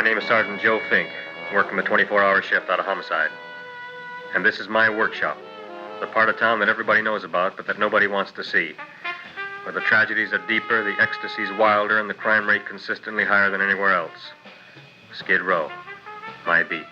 name is Sergeant Joe Fink, working a 24-hour shift out of homicide. And this is my workshop, the part of town that everybody knows about, but that nobody wants to see. Where the tragedies are deeper, the ecstasy's wilder, and the crime rate consistently higher than anywhere else. Skid Row, my beat.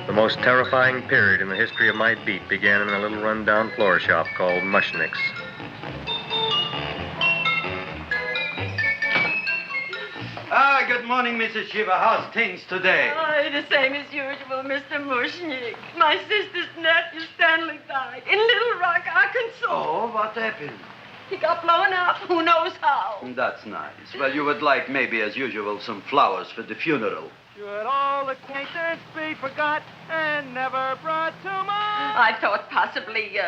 The most terrifying period in the history of my beat began in a little rundown floor shop called Mushnick's. Good morning, Mrs. Shiva. How's things today? Oh, the same as usual, Mr. Mushnick. My sister's nephew, Stanley, died in Little Rock, Arkansas. Oh, what happened? He got blown up. Who knows how? That's nice. Well, you would like, maybe as usual, some flowers for the funeral. Should all acquaintance be forgot and never brought to mind? I thought possibly,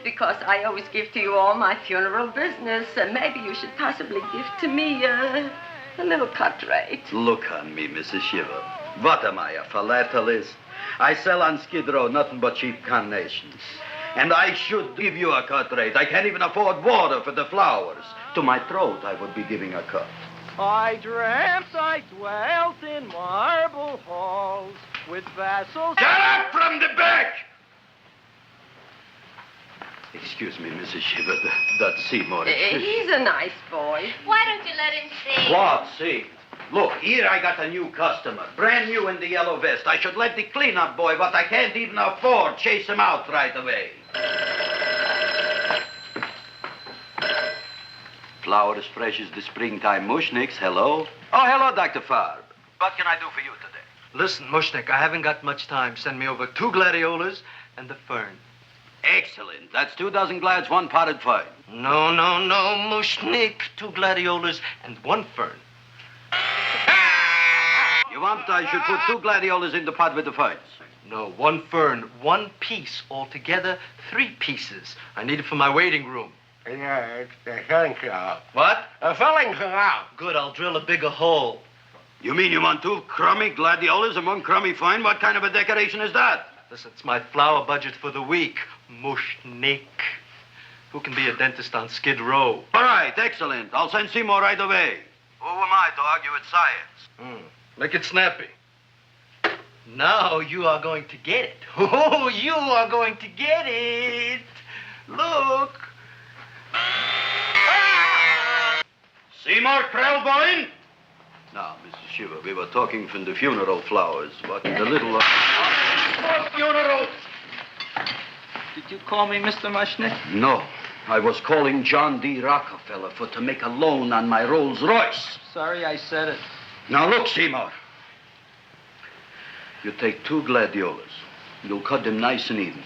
because I always give to you all my funeral business, maybe you should possibly give to me, a little cut rate. Look on me, Mrs. Shiva. What am I, a philatelist? I sell on Skid Row nothing but cheap carnations. And I should give you a cut rate. I can't even afford water for the flowers. To my throat, I would be giving a cut. I dreamt I dwelt in marble halls with vassals... Get up from the back! Excuse me, Mrs. Shiva, that's Seymour. He's a nice boy. Why don't you let him see? What, see? Look, here I got a new customer, brand new in the yellow vest. I should let the cleanup boy, but I can't even afford, chase him out right away. Flower as fresh as the springtime Mushnicks. Hello? Oh, hello, Dr. Farb. What can I do for you today? Listen, Mushnick, I haven't got much time. Send me over 2 gladiolas and the fern. Excellent. That's 24 glads, 1 potted fern. No, Mushnick. 2 gladiolas and 1 fern. You want I should put 2 gladiolas in the pot with the ferns? No, 1 fern, 1 piece. Altogether, 3 pieces. I need it for my waiting room. Yeah, it's the filling canal. What? A filling canal. Good, I'll drill a bigger hole. You mean you want 2 crummy gladiolas and 1 crummy fern? What kind of a decoration is that? Listen, it's my flower budget for the week. Mushnick. Who can be a dentist on Skid Row? All right, excellent. I'll send Seymour right away. Who am I to argue with science? Make it snappy. Now you are going to get it. Oh, you are going to get it. Look. Seymour Krellboyne? Now, Mrs. Shiva, we were talking from the funeral flowers, but in the little... funeral! Did you call me Mr. Mushnick? No. I was calling John D. Rockefeller to make a loan on my Rolls Royce. Sorry I said it. Now, look, Seymour. You take 2 gladiolas. You'll cut them nice and even.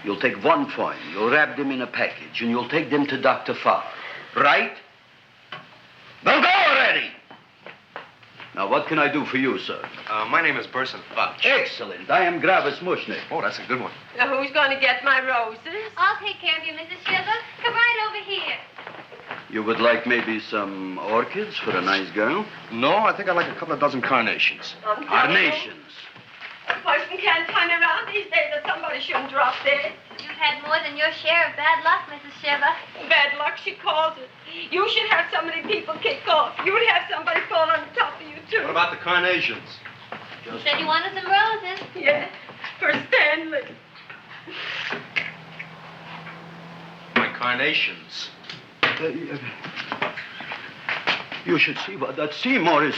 You'll take 1 fern. You'll wrap them in a package, and you'll take them to Dr. Farr. Right? Well, go already! Now, what can I do for you, sir? My name is Burson Fudge. Excellent. I am Gravis Mushnick. Oh, that's a good one. Who's going to get my roses? I'll take care of you, Mrs. Shiva. Come right over here. You would like maybe some orchids for a nice girl? No, I think I'd like a couple of dozen carnations. Carnations. A person can't turn around these days that somebody shouldn't drop dead. You've had more than your share of bad luck, Mrs. Shiva. Bad luck, she calls it. You should have so many people kick off. You would have somebody fall on top of you, too. What about the carnations? Just... Said you wanted some roses. Yeah, for Stanley. My carnations. You should see what that Seymour is.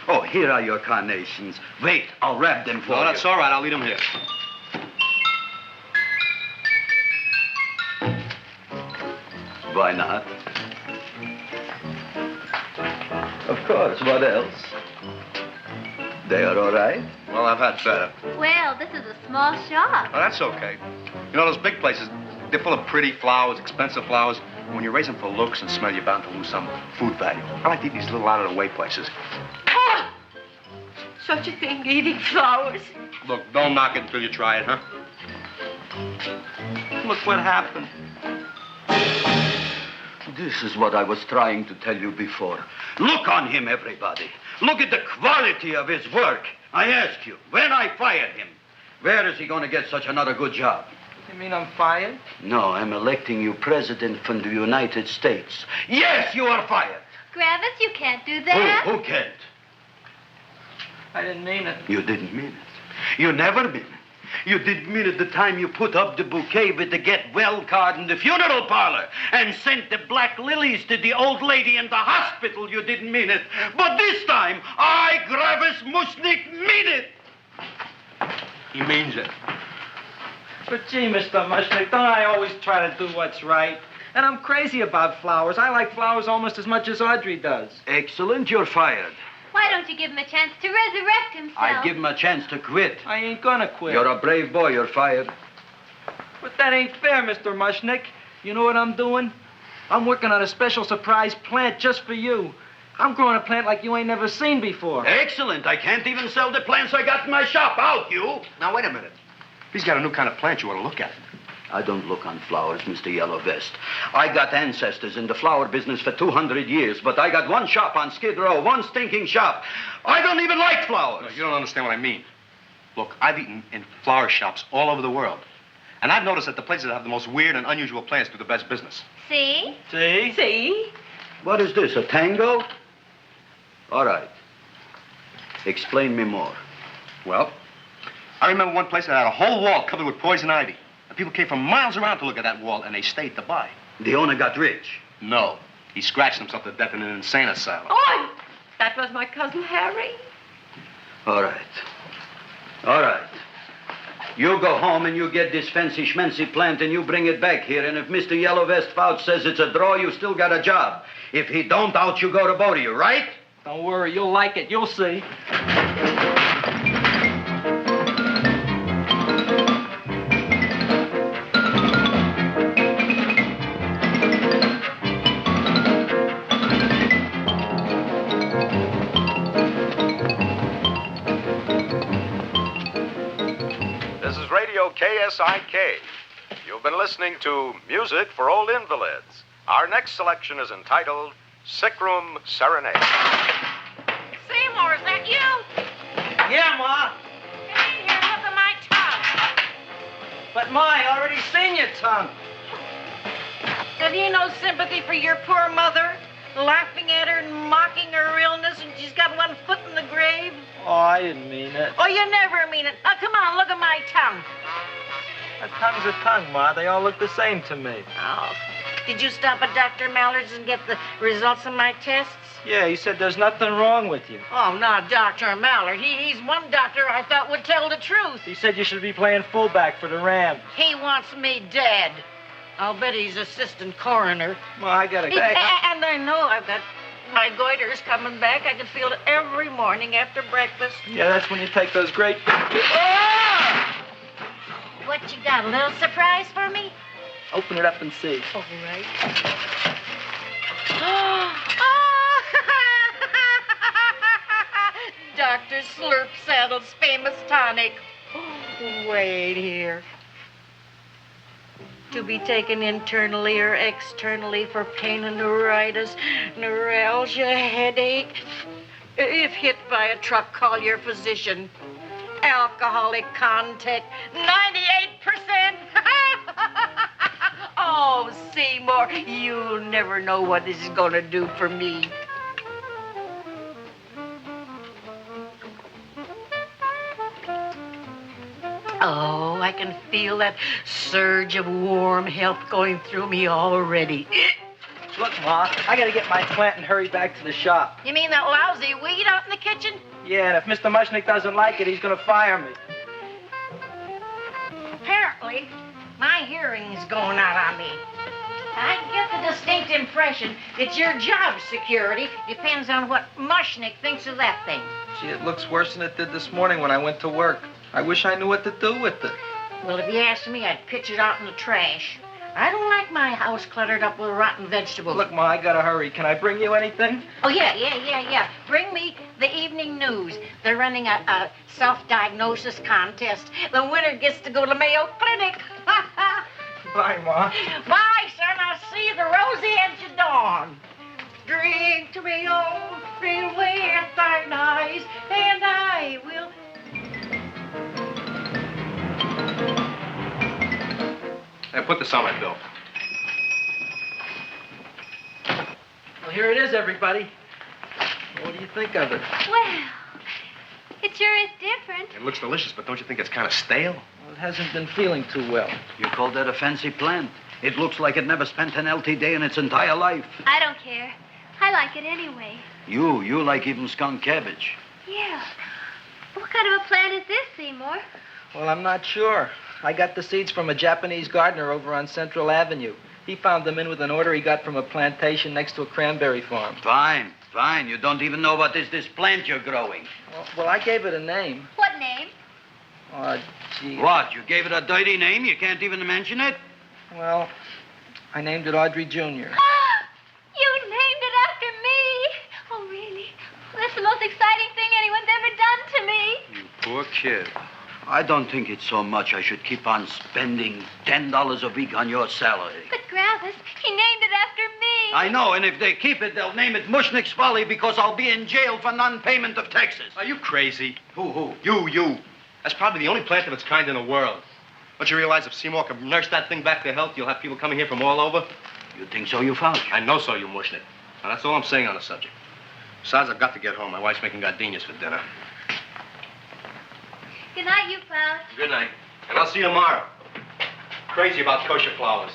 Oh, here are your carnations. Wait, I'll wrap them for you. No, that's all right. I'll leave them here. Why not? Of course, what else? They are all right? Well, I've had better. Well, this is a small shop. Oh, that's okay. You know, those big places, they're full of pretty flowers, expensive flowers. When you raise them for looks and smell, you're bound to lose some food value. I like to eat these little out-of-the-way places. Oh, such a thing, eating flowers. Look, don't knock it until you try it, huh? Look what happened. This is what I was trying to tell you before. Look on him, everybody. Look at the quality of his work. I ask you, when I fired him, where is he going to get such another good job? You mean I'm fired? No, I'm electing you president from the United States. Yes, you are fired. Gravis, you can't do that. Who can't? I didn't mean it. You didn't mean it. You never mean it. You didn't mean it the time you put up the bouquet with the get well card in the funeral parlor and sent the black lilies to the old lady in the hospital. You didn't mean it. But this time, I, Gravis Mushnik, mean it. He means it. But gee, Mr. Mushnick, don't I always try to do what's right? And I'm crazy about flowers. I like flowers almost as much as Audrey does. Excellent, you're fired. Why don't you give him a chance to resurrect himself? I give him a chance to quit. I ain't gonna quit. You're a brave boy, you're fired. But that ain't fair, Mr. Mushnick. You know what I'm doing? I'm working on a special surprise plant just for you. I'm growing a plant like you ain't never seen before. Excellent. I can't even sell the plants I got in my shop. Out, you. Now, wait a minute. He's got a new kind of plant you ought to look at. I don't look on flowers, Mr. Yellow Vest. I got ancestors in the flower business for 200 years, but I got one shop on Skid Row, one stinking shop. I don't even like flowers. No, you don't understand what I mean. Look, I've eaten in flower shops all over the world. And I've noticed that the places that have the most weird and unusual plants do the best business. See? See? See? What is this, a tango? All right. Explain me more. Well, I remember one place that had a whole wall covered with poison ivy. And people came from miles around to look at that wall, and they stayed to buy. The owner got rich. No. He scratched himself to death in an insane asylum. Oh, that was my cousin Harry. All right. All right. You go home and you get this fancy schmancy plant and you bring it back here. And if Mr. Yellow Vest Fouch says it's a draw, you still got a job. If he don't, out you go to both of you, right? Don't worry, you'll like it. You'll see. KSIK. You've been listening to Music for Old Invalids. Our next selection is entitled Sick Room Serenade. Seymour, is that you? Yeah, Ma. Get in here and look at my tongue. But, Ma, I already seen your tongue. Have you no sympathy for your poor mother? Laughing at her and mocking her illness, and she's got one foot in the grave? Oh, I didn't mean it. Oh, you never mean it. Now, come on, look at my tongue. A tongue's a tongue, Ma. They all look the same to me. Oh, did you stop at Dr. Mallard's and get the results of my tests? Yeah, he said there's nothing wrong with you. Oh, not Dr. Mallard. He's one doctor I thought would tell the truth. He said you should be playing fullback for the Rams. He wants me dead. I'll bet he's assistant coroner. Ma, I gotta go. And I know I've got my goiter's coming back. I can feel it every morning after breakfast. Yeah, that's when you take those great big... Ah! What you got, a little surprise for me? Open it up and see. All right. Dr. Slurp Saddle's famous tonic. Wait here. To be taken internally or externally for pain and neuritis, neuralgia, headache. If hit by a truck, call your physician. Alcoholic content, 98%. Oh, Seymour, you'll never know what this is going to do for me. Oh, I can feel that surge of warm health going through me already. Look, Ma, I gotta get my plant and hurry back to the shop. You mean that lousy weed out in the kitchen? Yeah, and if Mr. Mushnick doesn't like it, he's gonna fire me. Apparently, my hearing's going out on me. I get the distinct impression that your job security depends on what Mushnick thinks of that thing. Gee, it looks worse than it did this morning when I went to work. I wish I knew what to do with it. Well, if you asked me, I'd pitch it out in the trash. I don't like my house cluttered up with rotten vegetables. Look, Ma, I gotta hurry. Can I bring you anything? Oh, yeah. Bring me the evening news. They're running a self-diagnosis contest. The winner gets to go to Mayo Clinic. Bye, Ma. Bye, son. I'll see you at the rosy edge of dawn. Drink to me, oh, drink with thine eyes, and I will... Hey, put this on my bill. Well, here it is, everybody. What do you think of it? Well, it sure is different. It looks delicious, but don't you think it's kind of stale? Well, it hasn't been feeling too well. You call that a fancy plant? It looks like it never spent an LT day in its entire life. I don't care. I like it anyway. You like even skunk cabbage. Yeah. What kind of a plant is this, Seymour? Well, I'm not sure. I got the seeds from a Japanese gardener over on Central Avenue. He found them in with an order he got from a plantation next to a cranberry farm. Fine. You don't even know what is this plant you're growing. Well, I gave it a name. What name? Oh, gee. What? You gave it a dirty name? You can't even mention it? Well, I named it Audrey Jr. You named it after me. Oh, really? That's the most exciting thing anyone's ever done to me. You poor kid. I don't think it's so much I should keep on spending $10 a week on your salary. But, Gravis, he named it after me. I know, and if they keep it, they'll name it Mushnick's Folly because I'll be in jail for non-payment of taxes. Are you crazy? Who? You. That's probably the only plant of its kind in the world. Don't you realize if Seymour can nurse that thing back to health, you'll have people coming here from all over? You think so, you found? I know so, you Mushnick. Now, that's all I'm saying on the subject. Besides, I've got to get home. My wife's making gardenias for dinner. Good night, you Pound. Good night. And I'll see you tomorrow. Crazy about kosher flowers.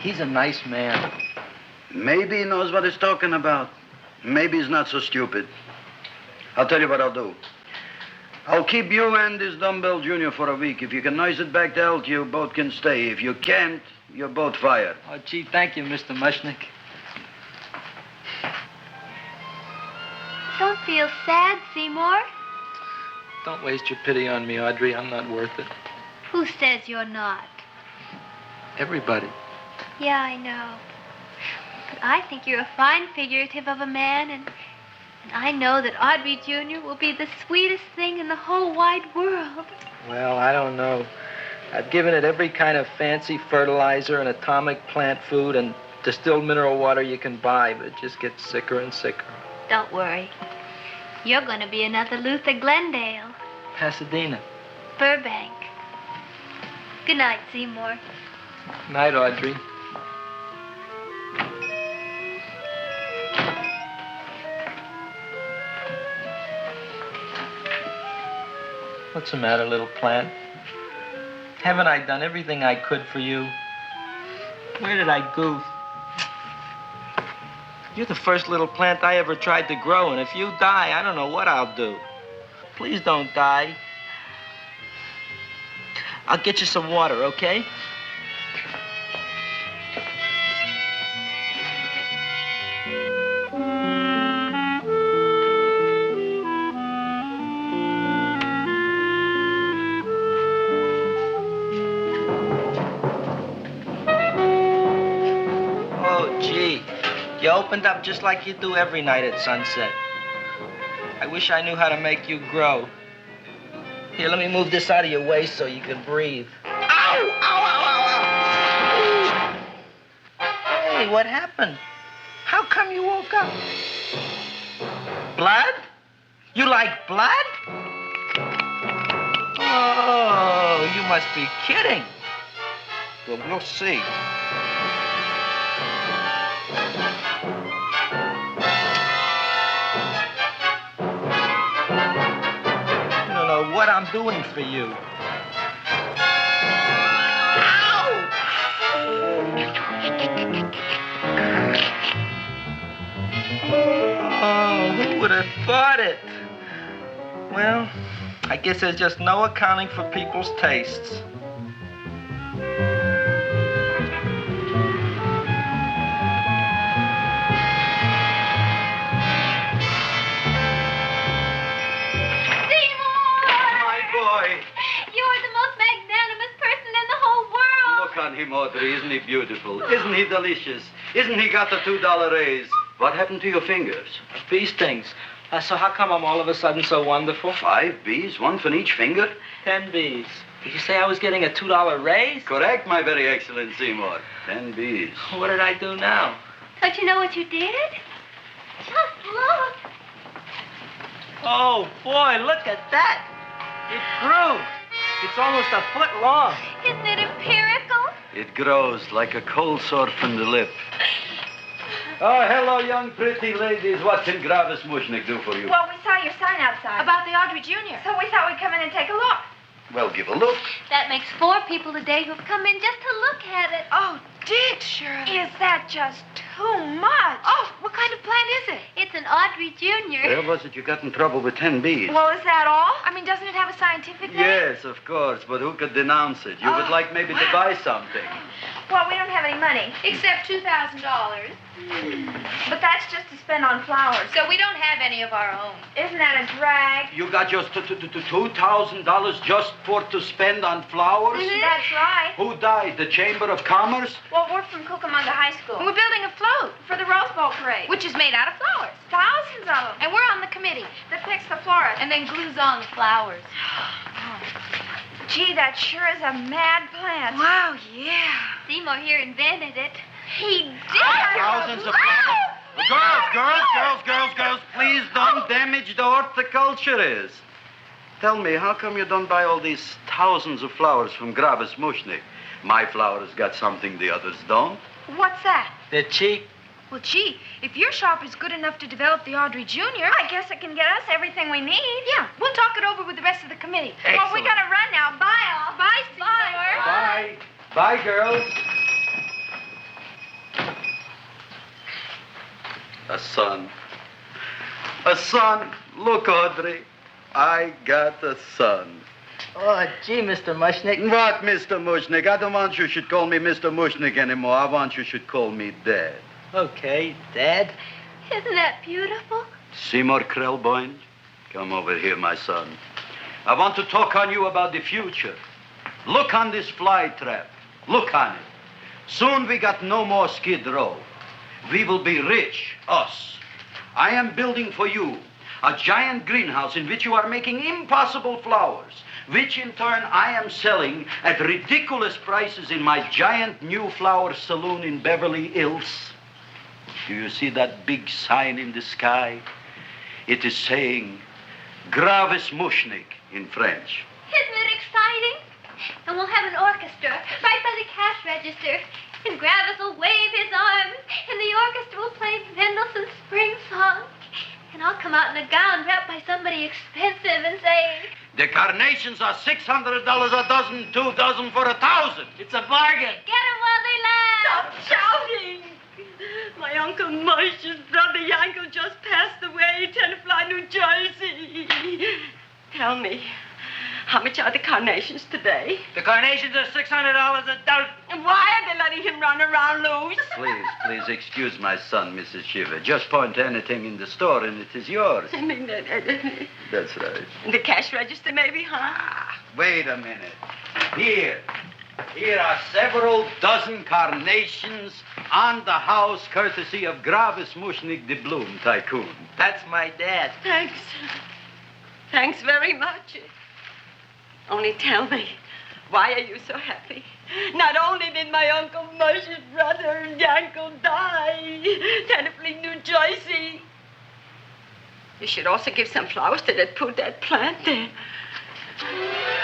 He's a nice man. Maybe he knows what he's talking about. Maybe he's not so stupid. I'll tell you what I'll do. I'll keep you and this dumbbell junior for a week. If you can nurse it back to health, you both can stay. If you can't, you're both fired. Oh, gee, thank you, Mr. Mushnick. Don't feel sad, Seymour. Don't waste your pity on me, Audrey. I'm not worth it. Who says you're not? Everybody. Yeah, I know. But I think you're a fine figurative of a man, and I know that Audrey Jr. will be the sweetest thing in the whole wide world. Well, I don't know. I've given it every kind of fancy fertilizer and atomic plant food and distilled mineral water you can buy, but it just gets sicker and sicker. Don't worry. You're going to be another Luther Glendale. Pasadena. Burbank. Good night, Seymour. Night, Audrey. What's the matter, little plant? Haven't I done everything I could for you? Where did I goof? You're the first little plant I ever tried to grow, and if you die, I don't know what I'll do. Please don't die. I'll get you some water, okay? You opened up just like you do every night at sunset. I wish I knew how to make you grow. Here, let me move this out of your way so you can breathe. Ow! Ow, ow, ow, ow! Hey, what happened? How come you woke up? Blood? You like blood? Oh, you must be kidding. Well, we'll see. What I'm doing for you. Oh, who would have thought it? Well, I guess there's just no accounting for people's tastes. You're the most magnanimous person in the whole world. Look on him, Audrey. Isn't he beautiful? Isn't he delicious? Isn't he got the $2 raise? What happened to your fingers? Bee stings. So how come I'm all of a sudden so wonderful? 5 bees, one for each finger? 10 bees. Did you say I was getting a $2 raise? Correct, my very excellent Seymour. 10 bees. What did I do now? Don't you know what you did? Just look. Oh, boy, look at that. It grew. It's almost a foot long. Isn't it empirical? It grows like a cold sore from the lip. Oh, hello, young pretty ladies. What can Gravis Mushnik do for you? Well, we saw your sign outside. About the Audrey Jr. So we thought we'd come in and take a look. Well, give a look. That makes 4 people today who've come in just to look at it. Oh, Dick, Shirley. Is that just too much? Oh, what kind of plant is it? It's an Audrey Jr. Where was it you got in trouble with 10 bees? Well, is that all? I mean, doesn't it have a scientific name? Yes, of course, but who could denounce it? You would like maybe to buy something. Well, we don't have any money. Except $2,000. But that's just to spend on flowers. So we don't have any of our own. Isn't that a drag? You got just $2,000 just to spend on flowers? Mm-hmm. That's right. Who died? The Chamber of Commerce? Well, we're from Cucamonga High School. We're building a float for the Rose Bowl parade. Which is made out of flowers. Thousands of them. And we're on the committee that picks the florist. And then glues on the flowers. Gee, that sure is a mad plant. Wow, yeah. Seymour here invented it. He did. Thousands of flowers. Girls, please don't damage the horticulturist. Tell me, how come you don't buy all these thousands of flowers from Gravis Mushnik? My flowers got something the others don't. What's that? They're cheap. Well, gee, if your shop is good enough to develop the Audrey Jr., I guess it can get us everything we need. Yeah, we'll talk it over with the rest of the committee. Excellent. Well, we gotta run now. Bye, all. Bye, Seymour. Bye. Bye, girls. A son. A son. Look, Audrey. I got a son. Oh, gee, Mr. Mushnik. What, Mr. Mushnik? I don't want you should call me Mr. Mushnik anymore. I want you should call me Dad. Okay, Dad. Isn't that beautiful? Seymour Krellboyne, come over here, my son. I want to talk on you about the future. Look on this fly trap. Look on it. Soon we got no more Skid Row. We will be rich, us. I am building for you a giant greenhouse in which you are making impossible flowers, which in turn I am selling at ridiculous prices in my giant new flower saloon in Beverly Hills. Do you see that big sign in the sky? It is saying Gravis Mushnik in French. Isn't it exciting? And we'll have an orchestra right by the cash register. And Gravis will wave his arms, and the orchestra will play Mendelssohn's Spring Song. And I'll come out in a gown wrapped by somebody expensive and say, The carnations are $600 a dozen, 2 dozen for $1,000. It's a bargain. get 'em while they last. Stop shouting! My Uncle Moshe's brother Yankel just passed away, Tenafly, New Jersey. Tell me, how much are the carnations today? The carnations are $600 a dozen. And why are they letting him run around loose? Please excuse my son, Mrs. Shiver. Just point to anything in the store and it is yours. I mean, That's right. the cash register maybe, huh? Wait a minute. Here are several dozen carnations on the house courtesy of Gravis Mushnik the Bloom Tycoon. That's my dad. Thanks. Thanks very much. Only tell me, why are you so happy? Not only did my Uncle Moshe's brother Yankel die, Tenafly, New Jersey, you should also give some flowers to that poor dead plant there.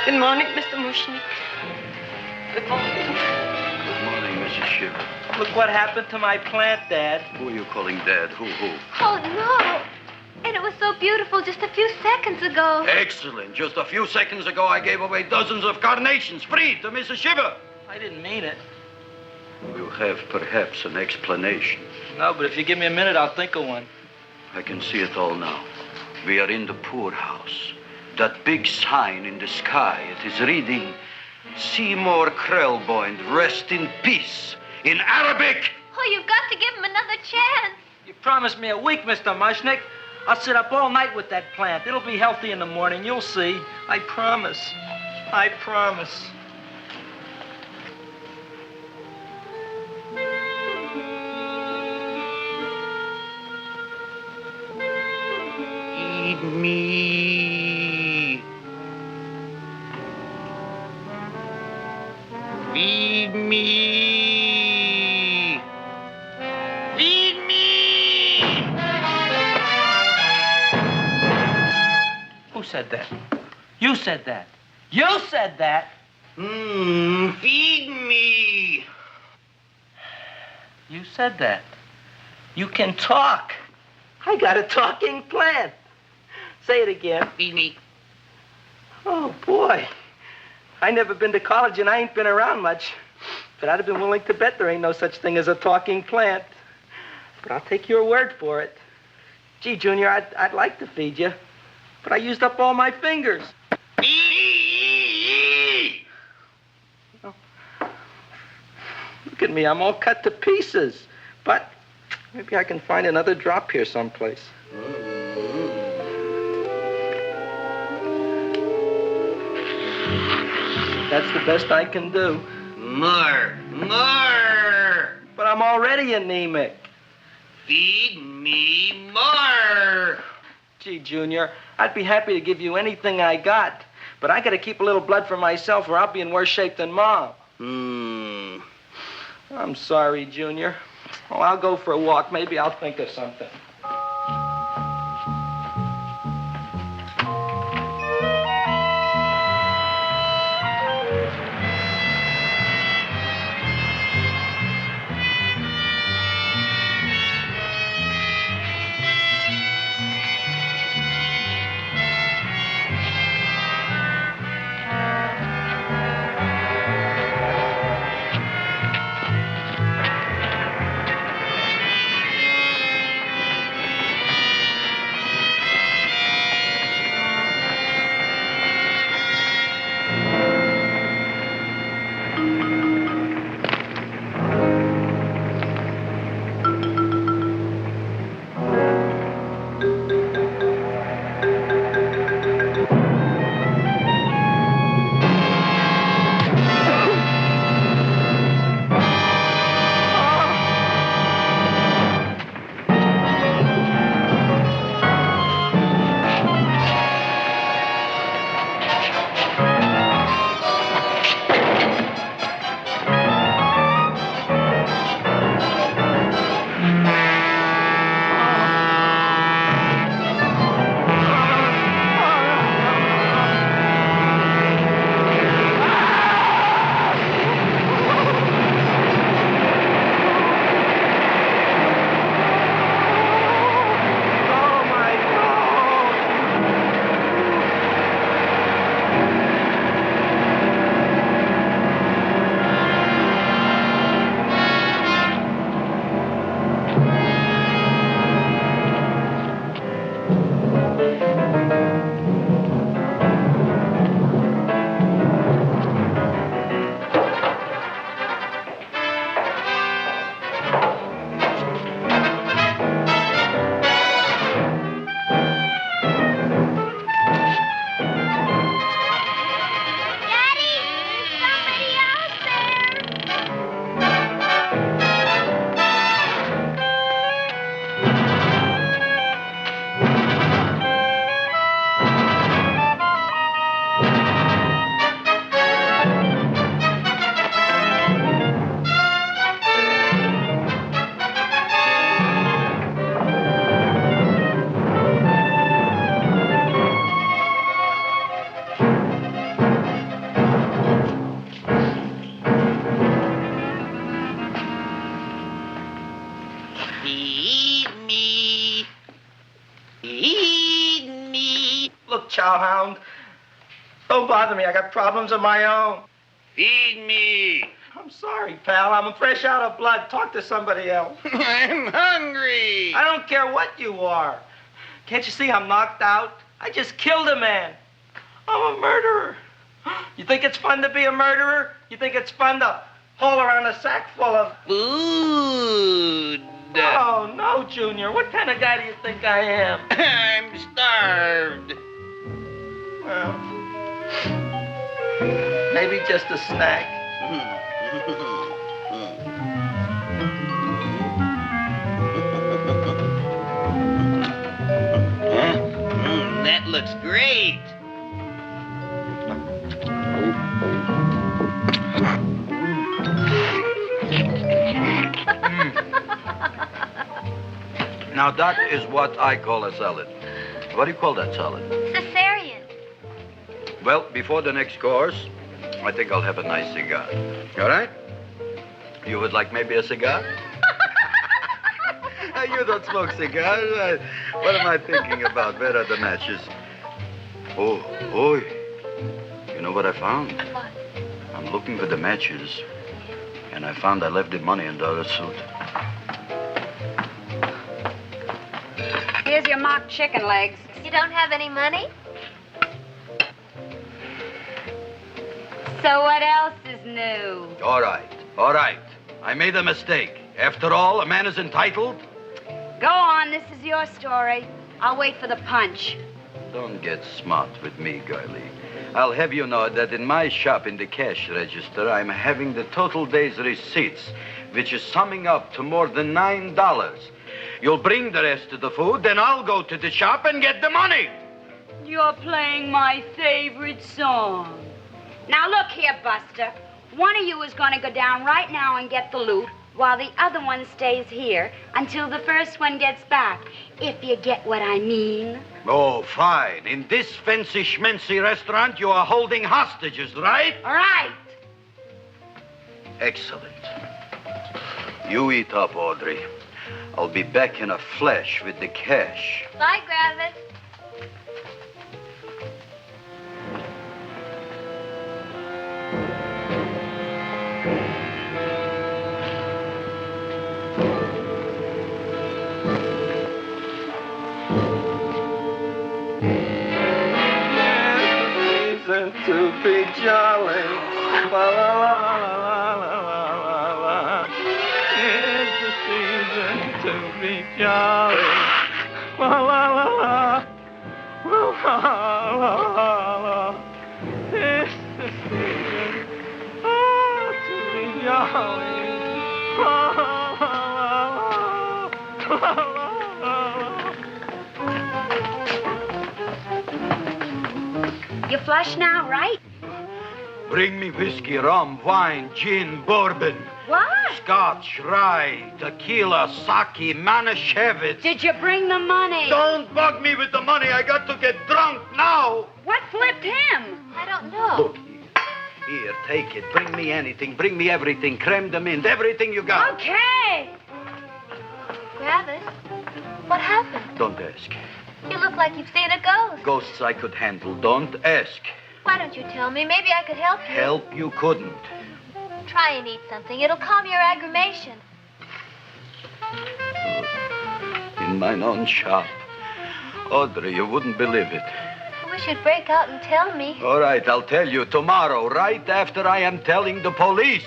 Good morning, Mr. Mushnik. Good morning. Good morning, Mrs. Shiver. Look what happened to my plant, Dad. Who are you calling Dad? Who? Oh, no. And it was so beautiful just a few seconds ago. Excellent. Just a few seconds ago, I gave away dozens of carnations free to Mrs. Shiver. I didn't mean it. You have perhaps an explanation. No, but if you give me a minute, I'll think of one. I can see it all now. We are in the poorhouse. That big sign in the sky, it is reading, Seymour Krelboind, rest in peace, in Arabic. Oh, you've got to give him another chance. You promised me a week, Mr. Mushnick. I'll sit up all night with that plant. It'll be healthy in the morning. You'll see. I promise. I promise. Feed me. Feed me. Feed me. Who said that? You said that. You said that. Feed me. You said that. You can talk. I got a talking plant. Say it again. Feed me. Oh, boy. I never been to college and I ain't been around much. But I'd have been willing to bet there ain't no such thing as a talking plant. But I'll take your word for it. Gee, Junior, I'd like to feed you. But I used up all my fingers. Oh. Look at me, I'm all cut to pieces. But maybe I can find another drop here someplace. That's the best I can do. More. But I'm already anemic. Feed me more. Gee, Junior, I'd be happy to give you anything I got. But I gotta keep a little blood for myself or I'll be in worse shape than Mom. I'm sorry, Junior. Oh, I'll go for a walk. Maybe I'll think of something. chowhound. Don't bother me. I got problems of my own. Feed me. I'm sorry, pal. I'm fresh out of blood. Talk to somebody else. I'm hungry. I don't care what you are. Can't you see I'm knocked out? I just killed a man. I'm a murderer. You think it's fun to be a murderer? You think it's fun to haul around a sack full of... Food. Oh, no, Junior. What kind of guy do you think I am? I'm starved. Well, maybe just a snack. That looks great. Now, that is what I call a salad. What do you call that salad? Caesarean. Well, before the next course, I think I'll have a nice cigar. All right? You would like maybe a cigar? You don't smoke cigars. What am I thinking about? Where are the matches? Oh, you know what I found? What? I'm looking for the matches, and I found I left the money in the other suit. Here's your mock chicken legs. You don't have any money? So what else is new? All right. I made a mistake. After all, a man is entitled. Go on, this is your story. I'll wait for the punch. Don't get smart with me, girlie. I'll have you know that in my shop in the cash register, I'm having the total day's receipts, which is summing up to more than $9. You'll bring the rest of the food, then I'll go to the shop and get the money. You're playing my favorite song. Now look here, Buster. One of you is going to go down right now and get the loot, while the other one stays here until the first one gets back, if you get what I mean. Oh, fine. In this fancy schmancy restaurant, you are holding hostages, right? All right. Excellent. You eat up, Audrey. I'll be back in a flash with the cash. Bye, Gravis. To be jolly. La, la, la, la, la, la, la. It's the season to be jolly. La, la, la, la. La, la, la, la. It's the season to be jolly. La, la, la, la, la, la. You flush now, right? Bring me whiskey, rum, wine, gin, bourbon. What? Scotch, rye, tequila, sake, Manischewitz. Did you bring the money? Don't bug me with the money. I got to get drunk now. What flipped him? I don't know. Look here. Here, take it. Bring me anything. Bring me everything. Creme de mint. Everything you got. Okay. Gravis, what happened? Don't ask. You look like you've seen a ghost. Ghosts I could handle. Don't ask. Why don't you tell me? Maybe I could help you. Help you couldn't. Try and eat something. It'll calm your aggravation. In mine own shop. Audrey, you wouldn't believe it. I wish you'd break out and tell me. All right, I'll tell you tomorrow, right after I am telling the police.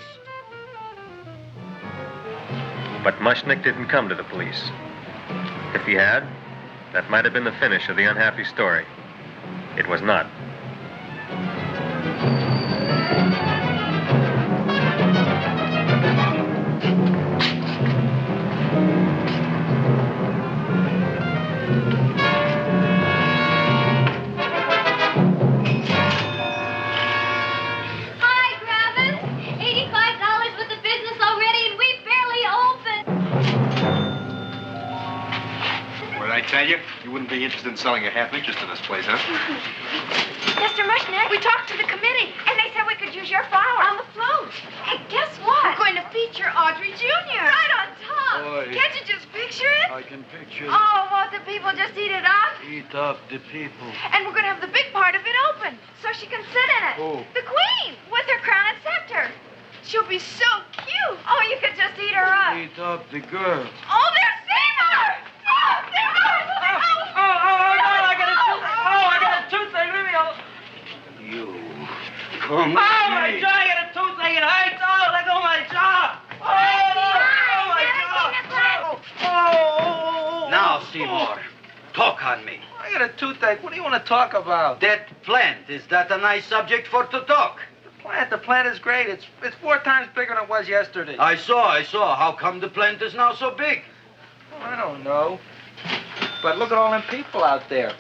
But Mushnick didn't come to the police. If he had, that might have been the finish of the unhappy story. It was not. Hi, Gravis. $85 worth of business already, and we barely opened. What did I tell you? You wouldn't be interested in selling a half interest in this place, huh? Mr. Mushnick, we talked to the committee, and they said we could use your flowers. On the float. Hey, guess what? We're going to feature Audrey Jr. Right on top. Boy. Can't you just picture it? I can picture Oh, won't the people just eat it up? Eat up the people. And we're going to have the big part of it open so she can sit in it. Who? The queen with her crown and scepter. She'll be so cute. Oh, you could just eat her up. Eat up the girls. Oh, there's Seymour! Oh, Seymour! I got a toothache. Leave me alone. You. Come My jaw, I got a toothache. It hurts. Oh, let go of my jaw. Oh. Now, Seymour, talk on me. I got a toothache. What do you want to talk about? That plant, is that a nice subject for to talk? The plant is great. It's 4 times bigger than it was yesterday. I saw. How come the plant is now so big? Oh, I don't know. But look at all them people out there.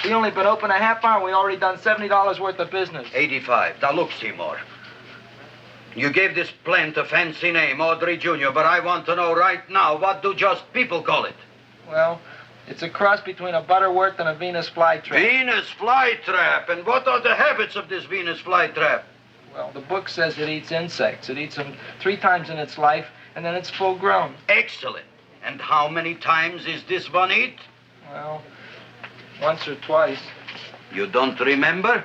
We only been open a half hour. We already done $70 worth of business. 85. Now look, Seymour. You gave this plant a fancy name, Audrey Jr., but I want to know right now, what do just people call it? Well, it's a cross between a Butterworth and a Venus flytrap. Venus flytrap. And what are the habits of this Venus flytrap? Well, the book says it eats insects. It eats them 3 times in its life, and then it's full grown. Excellent. And how many times is this one eat? Well, once or twice. You don't remember?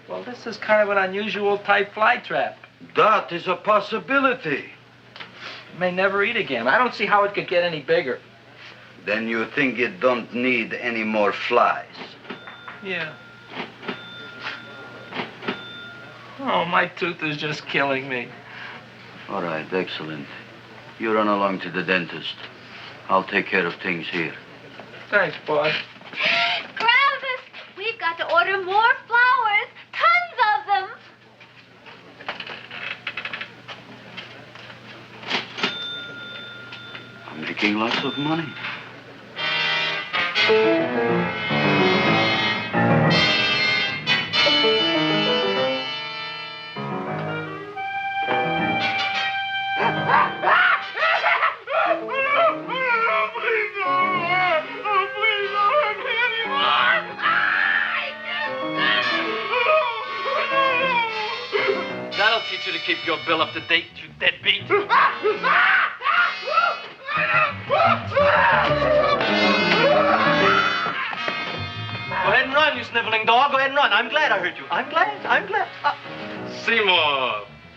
Well, this is kind of an unusual type flytrap. That is a possibility. It may never eat again. I don't see how it could get any bigger. Then you think it don't need any more flies? Yeah. Oh, my tooth is just killing me. All right, excellent. You run along to the dentist. I'll take care of things here. Thanks, boss. Gravis, we've got to order more flowers. Tons of them. I'm making lots of money. That'll teach you to keep your bill up to date, you deadbeat. Go ahead and run, you sniveling dog. Go ahead and run. I'm glad I hurt you. I'm glad.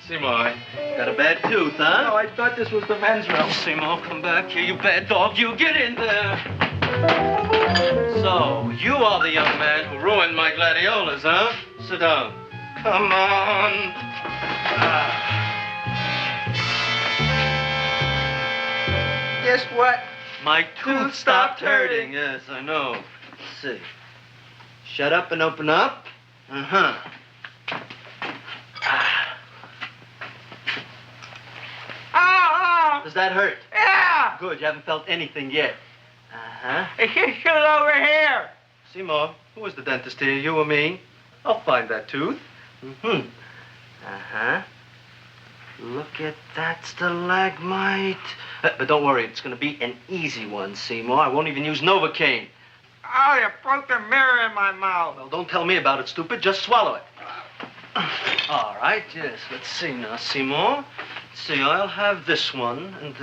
Seymour, got a bad tooth, huh? No, I thought this was the men's room. Seymour, come back here, you bad dog. You get in there. So, you are the young man who ruined my gladiolas, huh? Sit down. Come on. Guess what? My tooth stopped hurting. Yes, I know. Let's see. Shut up and open up. Uh-huh. Does that hurt? Yeah! Good, you haven't felt anything yet. Uh-huh. It's just over here. Seymour, who is the dentist here, you or me? I'll find that tooth. Mm-hmm. Uh-huh. Look at that stalagmite. But don't worry, it's going to be an easy one, Seymour. I won't even use Novocaine. Oh, you broke the mirror in my mouth. Well, don't tell me about it, stupid. Just swallow it. All right, yes. Let's see now, Seymour. Let's see, I'll have this one, and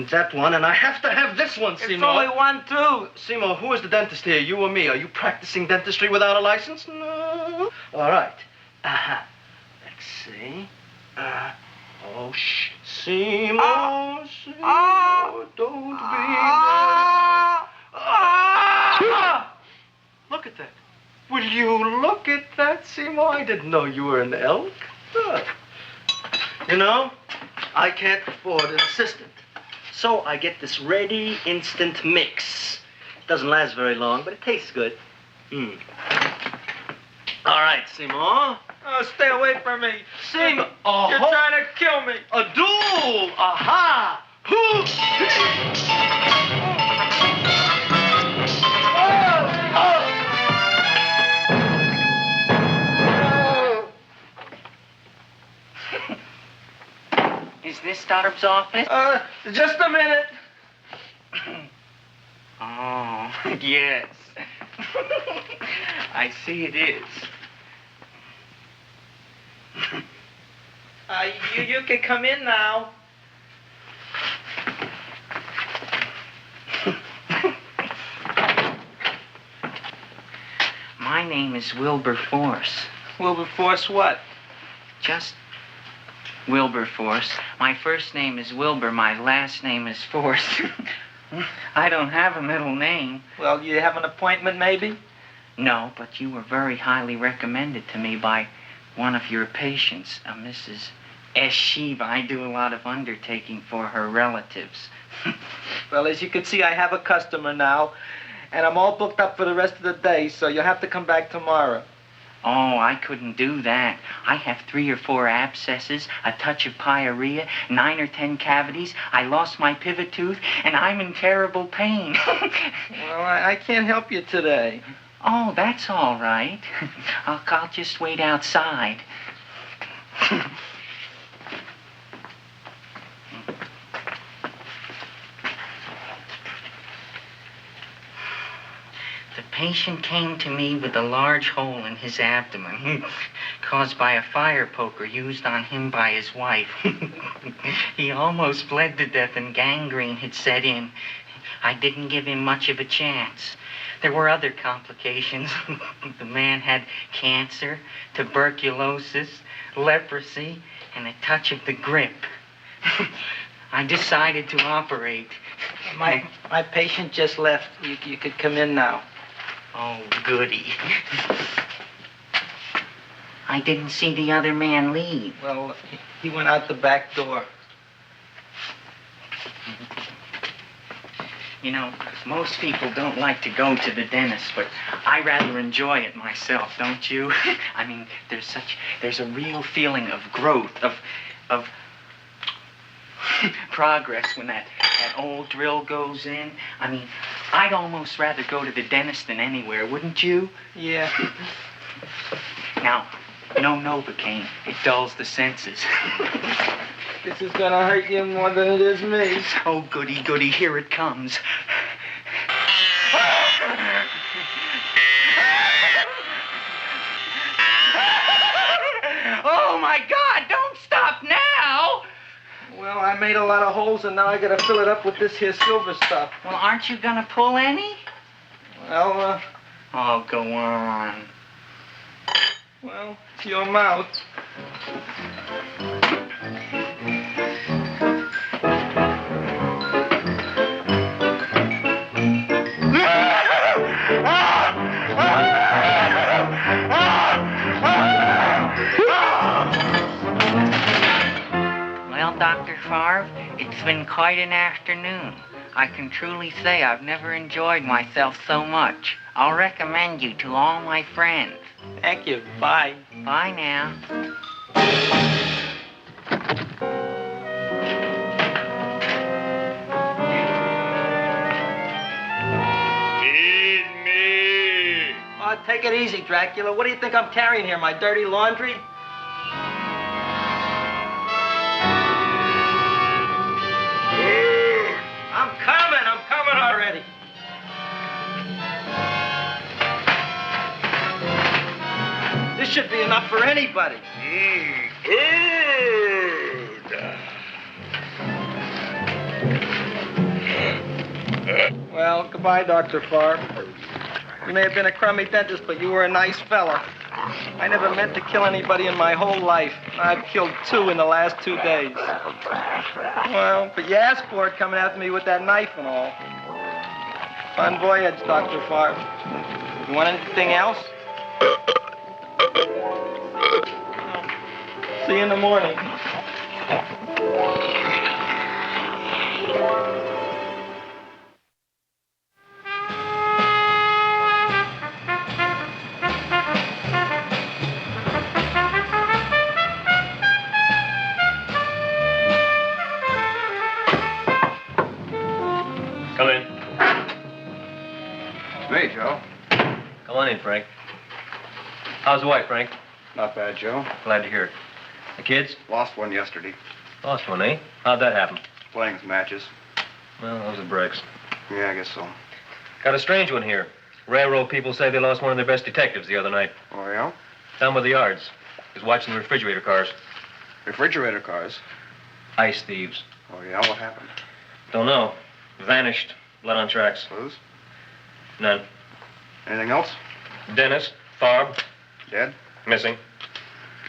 that one, and I have to have this one, Seymour. It's only one tooth. Seymour, who is the dentist here, you or me? Are you practicing dentistry without a license? No. All right. Uh-huh. Let's see. Oh, shh. Seymour, Seymour, don't be mad. Look at that. Will you look at that, Seymour? I didn't know you were an elk. You know, I can't afford an assistant. So I get this ready instant mix. It doesn't last very long, but it tastes good. All right, Seymour. Oh, stay away from me. Seymour. You're trying to kill me. A duel. Aha. Is this Doctor's office? Just a minute. Oh, yes. I see it is. You can come in now. My name is Wilberforce. Wilberforce what? Just Wilberforce. My first name is Wilbur. My last name is Force. I don't have a middle name. Well, you have an appointment, maybe? No, but you were very highly recommended to me by one of your patients, a Mrs. S. Shiva. I do a lot of undertaking for her relatives. Well, as you can see, I have a customer now, and I'm all booked up for the rest of the day, so you'll have to come back tomorrow. Oh, I couldn't do that. I have 3 or 4 abscesses, a touch of pyorrhea, 9 or 10 cavities. I lost my pivot tooth, and I'm in terrible pain. Well, I can't help you today. Oh, that's all right. I'll just wait outside. The patient came to me with a large hole in his abdomen, caused by a fire poker used on him by his wife. He almost bled to death and gangrene had set in. I didn't give him much of a chance. There were other complications. The man had cancer, tuberculosis, leprosy, and a touch of the grip. I decided to operate. My patient just left. You could come in now. Oh, goody. I didn't see the other man leave. Well, he went out the back door. You know, most people don't like to go to the dentist, but I rather enjoy it myself, don't you? I mean, there's a real feeling of growth, of progress when that old drill goes in. I mean, I'd almost rather go to the dentist than anywhere, wouldn't you? Yeah. Now, no Novocaine. It dulls the senses. This is gonna hurt you more than it is me. Oh, goody, goody, here it comes. Oh, my God, don't stop now! Well, I made a lot of holes, and now I gotta fill it up with this here silver stuff. Well, aren't you gonna pull any? Well, Oh, go on. Well, it's your mouth. Well, Dr. Favre, it's been quite an afternoon. I can truly say I've never enjoyed myself so much. I'll recommend you to all my friends. Thank you. Bye. Bye now. Feed me. Oh, take it easy, Dracula. What do you think I'm carrying here, my dirty laundry? I'm coming already. This should be enough for anybody. Well, goodbye, Dr. Favre. You may have been a crummy dentist, but you were a nice fella. I never meant to kill anybody in my whole life. I've killed 2 in the last 2 days. Well, but you asked for it coming after me with that knife and all. Fun voyage, Dr. Favre. You want anything else? See you in the morning. Come in. Hey, Joe. Come on in, Frank. How's the wife, Frank? Not bad, Joe. Glad to hear it. The kids? Lost one yesterday. Lost one, eh? How'd that happen? Playing some matches. Well, those are breaks. Yeah, I guess so. Got a strange one here. Railroad people say they lost one of their best detectives the other night. Oh, yeah? Down by the yards. is watching the refrigerator cars. Refrigerator cars? Ice thieves. Oh, yeah? What happened? Don't know. Vanished. Blood on tracks. Clues? None. Anything else? Dennis. Farb. Dead? Missing.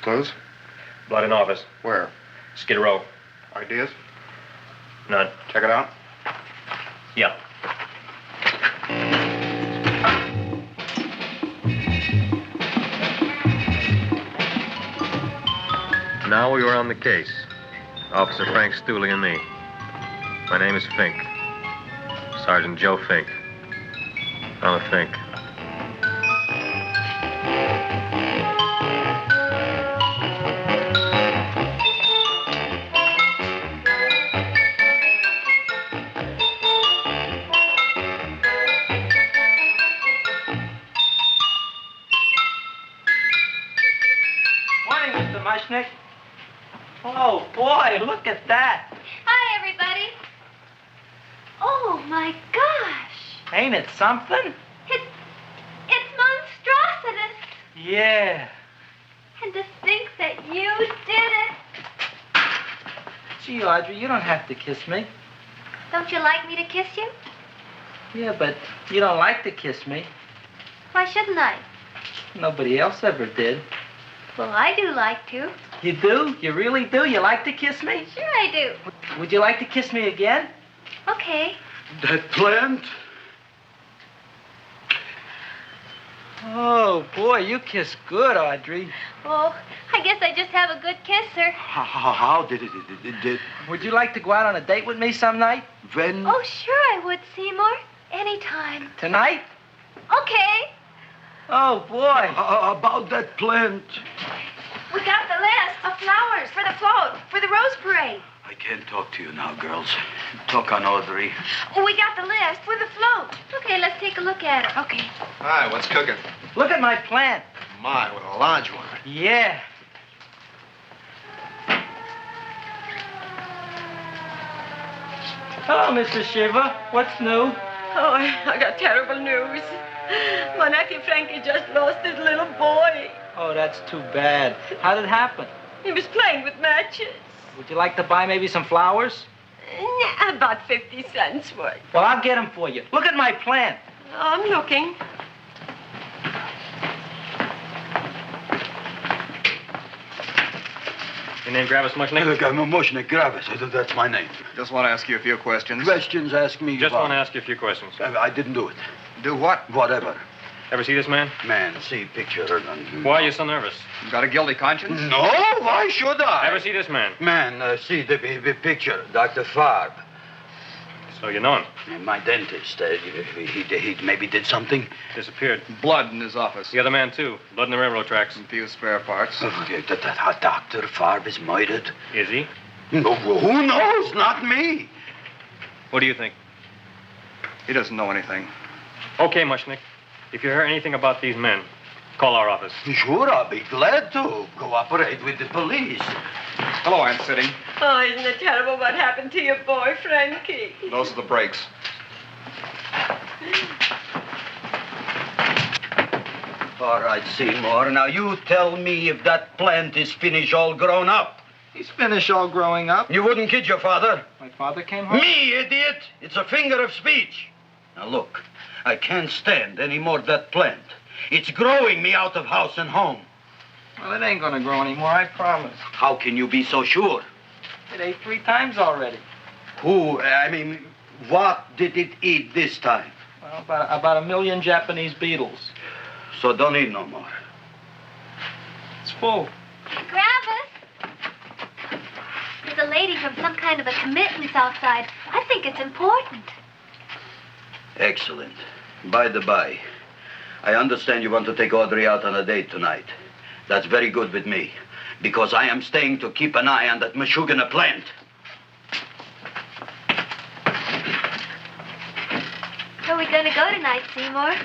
Clues? Blood in office. Where? Skid Row. Ideas? None. Check it out. Yeah. Now we were on the case. Officer Frank Stooley and me. My name is Fink. Sergeant Joe Fink. I'm a Fink. Morning, Mr. Mushnick. Oh, boy, look at that. Hi, everybody. Oh, my gosh. Ain't it something? It's monstrositous. Yeah. And to think that you did it. Gee, Audrey, you don't have to kiss me. Don't you like me to kiss you? Yeah, but you don't like to kiss me. Why shouldn't I? Nobody else ever did. Well, I do like to. You do? You really do? You like to kiss me? Sure I do. Would you like to kiss me again? Okay. That plant? Oh, boy, you kiss good, Audrey. Oh, I guess I just have a good kisser. How did it? Would you like to go out on a date with me some night? When? Oh, sure I would, Seymour. Anytime. Tonight? Okay. Oh, boy. About that plant. We got the list of flowers for the float, for the rose parade. I can't talk to you now, girls. Talk on Audrey. We got the list for the float. Okay, let's take a look at it. Okay. Hi, what's cooking? Look at my plant. My, what a large one. Yeah. Hello, Mr. Shiva. What's new? Oh, I got terrible news. My nephew Frankie just lost his little boy. Oh, that's too bad. How did it happen? He was playing with matches. Would you like to buy maybe some flowers? About 50 cents worth. Well, I'll get them for you. Look at my plant. I'm looking. Your name Gravis Mushnick? Look, I'm a Mushnick Gravis. That's my name. Just want to ask you a few questions. Questions, ask me. Just about- want to ask you a few questions. I didn't do it. Do what? Whatever. Ever see this man? Man, see picture. And... Why are you so nervous? You got a guilty conscience? No, why should I? Ever see this man? Man, see the picture. Dr. Farb. So you know him. My dentist. He maybe did something. Disappeared. Blood in his office. The other man, too. Blood in the railroad tracks. A few spare parts. Dr. Farb is murdered. Is he? No, who knows? Not me. What do you think? He doesn't know anything. Okay, Mushnick. If you hear anything about these men, call our office. Sure, I'll be glad to cooperate with the police. Hello, Aunt Sitting. Oh, isn't it terrible what happened to your boy, Frankie? Those are the brakes. All right, Seymour. Now you tell me if that plant is finished all grown up. He's finished all growing up. You wouldn't kid your father? My father came home? Me, idiot! It's a figure of speech. Now look, I can't stand any more of that plant. It's growing me out of house and home. Well, it ain't gonna grow anymore, I promise. How can you be so sure? It ate 3 times already. What did it eat this time? Well, about 1 million Japanese beetles. So don't eat no more. It's full. Gravis. There's a lady from some kind of a committance outside. I think it's important. Excellent. By the by, I understand you want to take Audrey out on a date tonight. That's very good with me, because I am staying to keep an eye on that Meshuggah plant. Where are we going to go tonight, Seymour?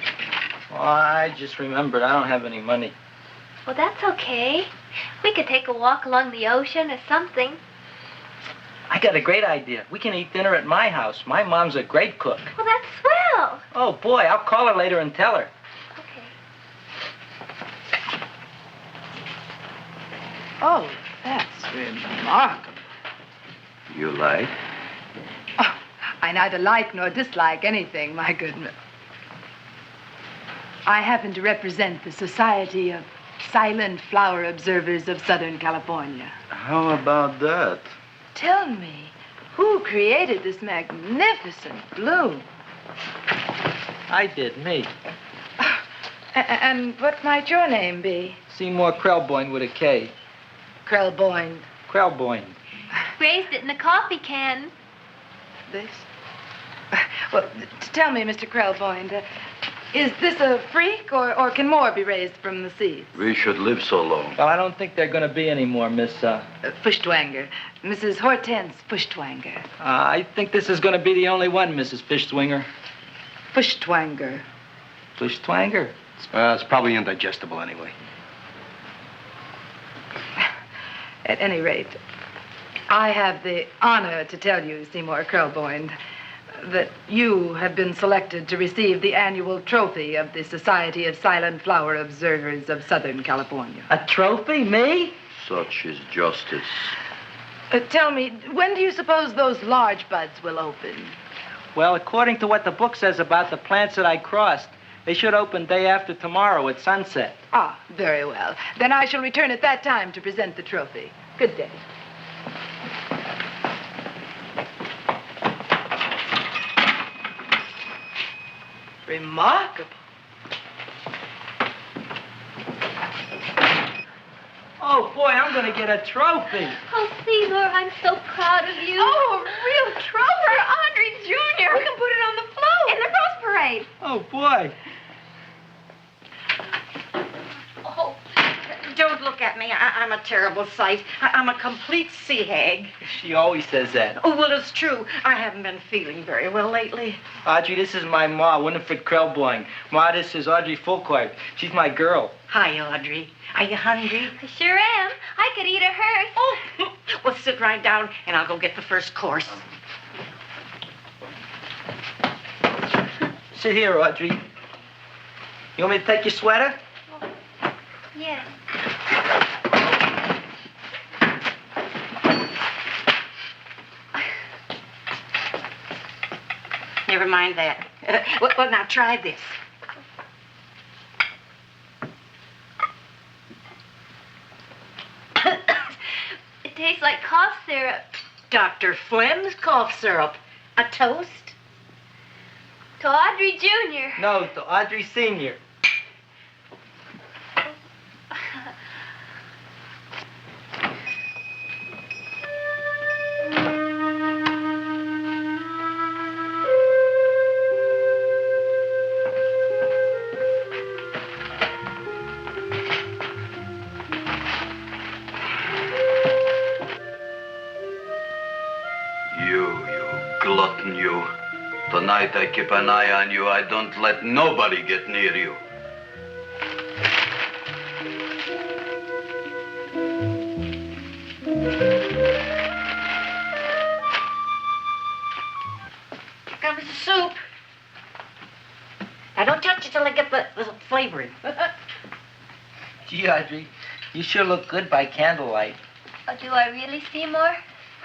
Well, I just remembered I don't have any money. Well, that's okay. We could take a walk along the ocean or something. I got a great idea. We can eat dinner at my house. My mom's a great cook. Well, that's swell. Oh, boy, I'll call her later and tell her. Okay. Oh, that's remarkable. You like? Oh, I neither like nor dislike anything, my goodness. I happen to represent the Society of Silent Flower Observers of Southern California. How about that? Tell me, who created this magnificent bloom? I did, me. And what might your name be? Seymour Krelboyne with a K. Krelboyne. Krelboyne. Raised it in a coffee can. This? Well, tell me, Mr. Krelboyne, is this a freak, or can more be raised from the seeds? We should live so long. Well, I don't think there are going to be any more, Miss, Fuschtwanger. Mrs. Hortense Fuschtwanger. I think this is going to be the only one, Mrs. Fishswinger. Fuschtwanger. Fuschtwanger? It's probably indigestible anyway. At any rate, I have the honor to tell you, Seymour Krelboyne, that you have been selected to receive the annual trophy of the Society of Silent Flower Observers of Southern California. A trophy? Me? Such is justice. Tell me, when do you suppose those large buds will open? Well, according to what the book says about the plants that I crossed, they should open day after tomorrow at sunset. Ah, very well. Then I shall return at that time to present the trophy. Good day. Remarkable. Oh, boy, I'm going to get a trophy. Oh, Seymour, I'm so proud of you. Oh, a real trophy for Audrey Jr. We can put it on the float in the Rose Parade. Oh, boy. Oh, don't look at me. I'm a terrible sight. I'm a complete sea hag. She always says that. Oh, well, it's true. I haven't been feeling very well lately. Audrey, this is my ma, Winifred Krelboyne. Ma, this is Audrey Fulcourt. She's my girl. Hi, Audrey. Are you hungry? I sure am. I could eat a hearse. Oh, well, sit right down, and I'll go get the first course. Sit here, Audrey. You want me to take your sweater? Yes. Never mind that. Well, now try this. It tastes like cough syrup. Dr. Flynn's cough syrup. A toast? To Audrey Jr. No, to Audrey Sr. Glutton, you. Tonight I keep an eye on you. I don't let nobody get near you. Comes the soup. Now, don't touch it till I get the flavoring. Gee, Audrey, you sure look good by candlelight. Oh, do I really, Seymour?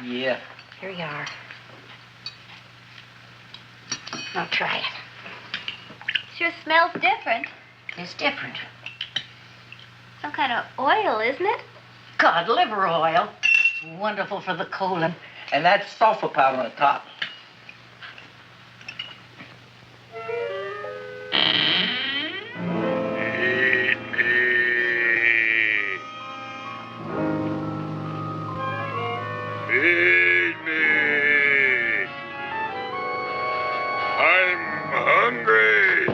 Yeah. Here you are. Now try it. Sure smells different. It's different. Some kind of oil, isn't it? Cod liver oil. It's wonderful for the colon. And that's sulfur powder on the top. Eat me. Feed me. I'm hungry.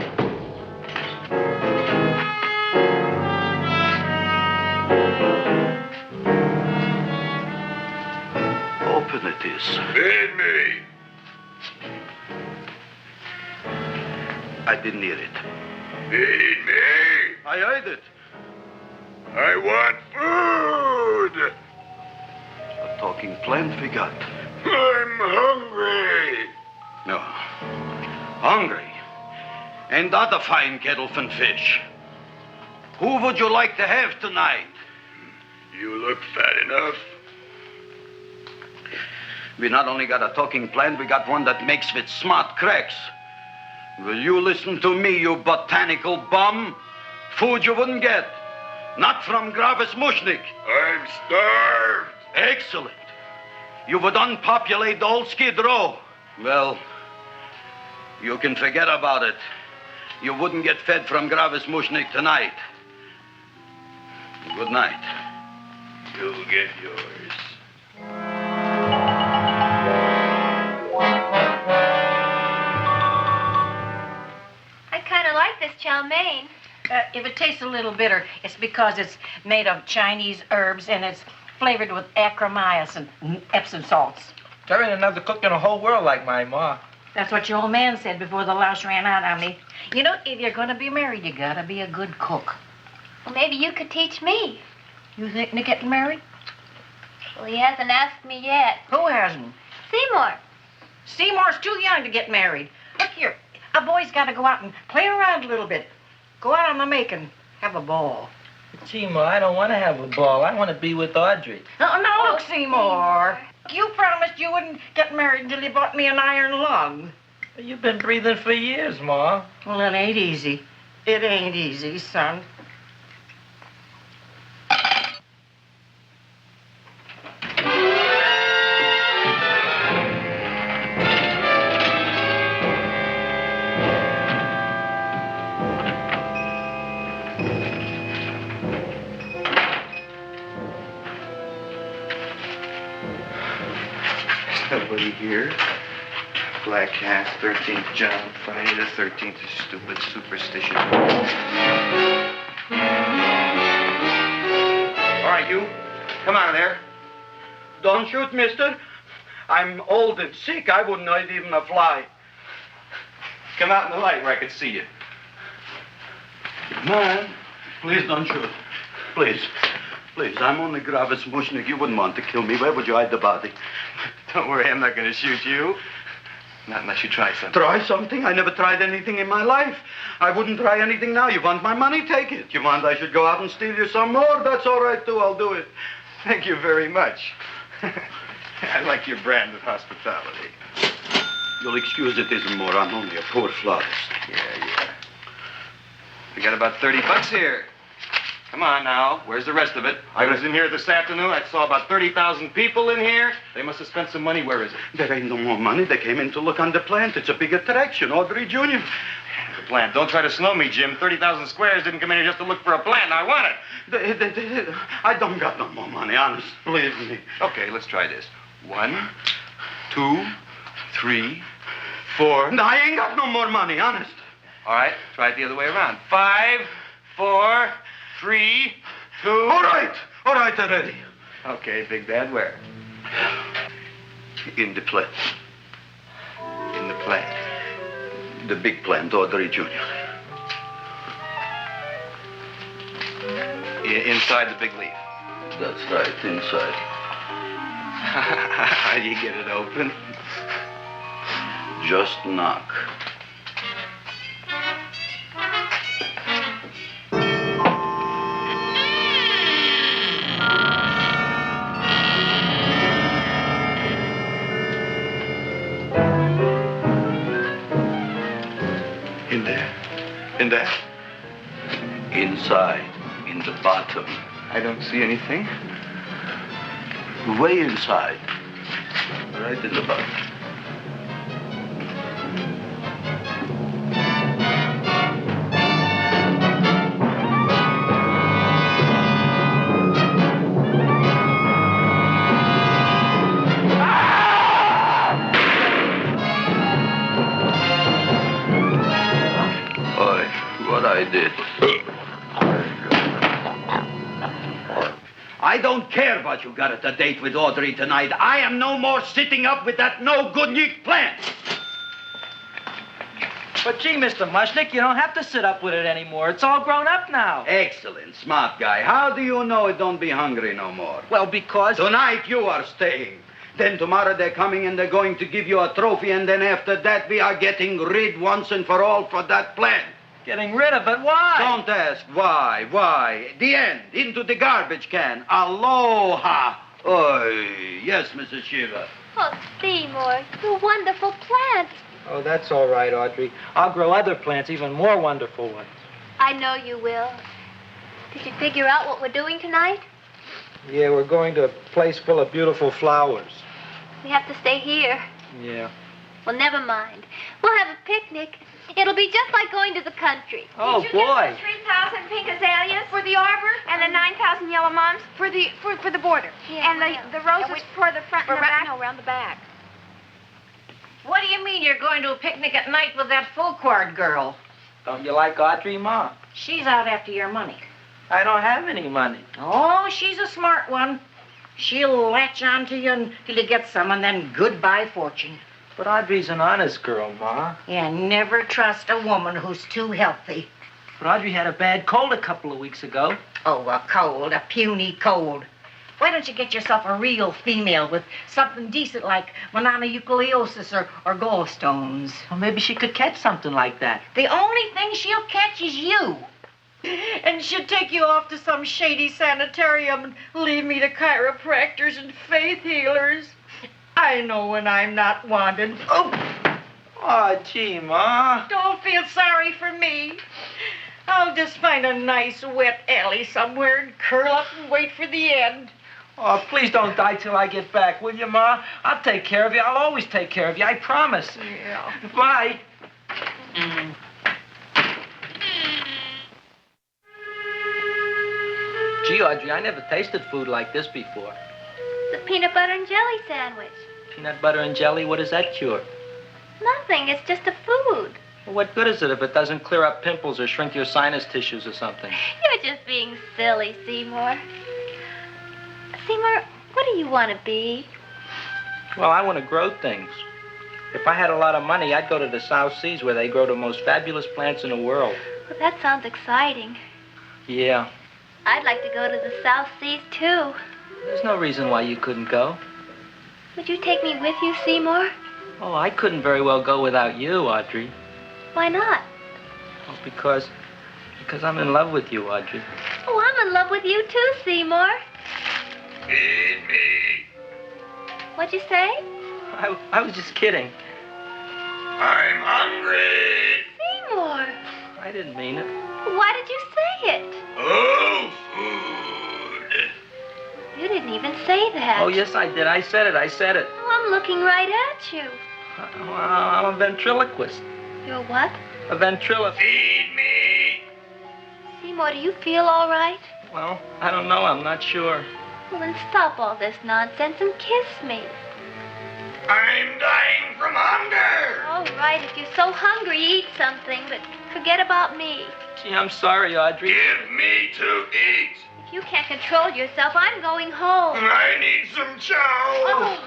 Open it is. Feed me. I didn't hear it. Feed me. I heard it. I want food. A talking plant we got. I'm hungry. No. Hungry. And other fine kettlefen fish. Who would you like to have tonight? You look fat enough. We not only got a talking plant, we got one that makes with smart cracks. Will you listen to me, you botanical bum? Food you wouldn't get. Not from Gravis Mushnik. I'm starved. Excellent. You would unpopulate the old Skid Row. Well, you can forget about it. You wouldn't get fed from Gravis Mushnik tonight. Good night. You'll get yours. I kind of like this chow mein. If it tastes a little bitter, it's because it's made of Chinese herbs and it's flavored with acromyces and Epsom salts. There ain't another cook in the whole world like my ma. That's what your old man said before the louse ran out on me. You know, if you're going to be married, you got to be a good cook. Well, maybe you could teach me. You think of getting married? Well, he hasn't asked me yet. Who hasn't? Seymour. Seymour's too young to get married. Look here, a boy's got to go out and play around a little bit. Go out on the make and have a ball. Seymour, I don't want to have a ball. I want to be with Audrey. No, look, Seymour. You promised you wouldn't get married until you bought me an iron lung. You've been breathing for years, Ma. Well, it ain't easy. It ain't easy, son. Nobody here. Black Cat, 13th John, Friday the 13th is stupid superstition. All right, you. Come on there. Don't shoot, mister. I'm old and sick. I wouldn't hurt even a fly. Come out in the light where I can see you. Man, please don't shoot. Please. Please, I'm only Gravis Mushnik. You wouldn't want to kill me. Where would you hide the body? Don't worry, I'm not going to shoot you. Not unless you try something. Try something? I never tried anything in my life. I wouldn't try anything now. You want my money? Take it. You want I should go out and steal you some more? That's all right, too. I'll do it. Thank you very much. I like your brand of hospitality. You'll excuse it isn't more. I'm only a poor florist. Yeah. We got about $30 here. Come on now. Where's the rest of it? I was in here this afternoon. I saw about 30,000 people in here. They must have spent some money. Where is it? There ain't no more money. They came in to look on the plant. It's a big attraction. Audrey Jr. The plant. Don't try to snow me, Jim. 30,000 squares didn't come in here just to look for a plant. I want it. I don't got no more money, honest. Believe me. Okay, let's try this. 1, 2, 3, 4. No, I ain't got no more money, honest. All right, try it the other way around. 5, 4, 3, 2. All right already. Okay, Big Bad, where? In the plant. In the plant. The big plant, Audrey Jr. Inside the big leaf. That's right, inside. How do you get it open? Just knock. In there? Inside, in the bottom. I don't see anything. Way inside. Right in the bottom. What I did. I don't care what you got at the date with Audrey tonight. I am no more sitting up with that no-good neat plant. But gee, Mr. Mushnik, you don't have to sit up with it anymore. It's all grown up now. Excellent, smart guy. How do you know it don't be hungry no more? Well, because... Tonight you are staying. Then tomorrow they're coming and they're going to give you a trophy, and then after that we are getting rid once and for all for that plant. Getting rid of it? Why? Don't ask why. Why? The end. Into the garbage can. Aloha. Oy. Yes, Mrs. Shiva. Oh, Seymour, you wonderful plant. Oh, that's all right, Audrey. I'll grow other plants, even more wonderful ones. I know you will. Did you figure out what we're doing tonight? Yeah, we're going to a place full of beautiful flowers. We have to stay here. Yeah. Well, never mind. We'll have a picnic. It'll be just like going to the country. Oh, Did you boy. get the 3,000 pink azaleas for the arbor and the 9,000 yellow mums for the border? Yeah, and the roses for the front and the back? No, around the back. What do you mean you're going to a picnic at night with that full-cord girl? Don't you like Audrey, Ma? She's out after your money. I don't have any money. Oh, she's a smart one. She'll latch onto you until you get some, and then goodbye fortune. But Audrey's an honest girl, Ma. Yeah, never trust a woman who's too healthy. But Audrey had a bad cold a couple of weeks ago. Oh, a cold, a puny cold. Why don't you get yourself a real female with something decent like mononucleosis or gallstones? Well, maybe she could catch something like that. The only thing she'll catch is you. And she'll take you off to some shady sanitarium and leave me to chiropractors and faith healers. I know when I'm not wanted. Oh, gee, Ma. Don't feel sorry for me. I'll just find a nice wet alley somewhere and curl up and wait for the end. Oh, please don't die till I get back, will you, Ma? I'll take care of you. I'll always take care of you. I promise. Yeah. Bye. Gee, Audrey, I never tasted food like this before. The peanut butter and jelly sandwich. Peanut butter and jelly, what does that cure? Nothing. It's just a food. Well, what good is it if it doesn't clear up pimples or shrink your sinus tissues or something? You're just being silly, Seymour. Seymour, what do you want to be? Well, I want to grow things. If I had a lot of money, I'd go to the South Seas where they grow the most fabulous plants in the world. Well, that sounds exciting. Yeah. I'd like to go to the South Seas, too. There's no reason why you couldn't go. Would you take me with you, Seymour? Oh, I couldn't very well go without you, Audrey. Why not? Oh, because I'm in love with you, Audrey. Oh, I'm in love with you, too, Seymour. Feed me. What'd you say? I was just kidding. I'm hungry. Seymour. I didn't mean it. Why did you say it? Oh, food. You didn't even say that. Oh, yes, I did. I said it. Oh, I'm looking right at you. I'm a ventriloquist. You're what? A ventriloquist. Feed me. Seymour, do you feel all right? Well, I don't know. I'm not sure. Well, then stop all this nonsense and kiss me. I'm dying from hunger. All right, if you're so hungry, eat something, but forget about me. Gee, I'm sorry, Audrey. Give me to eat. If you can't control yourself, I'm going home. I need some chow. Oh.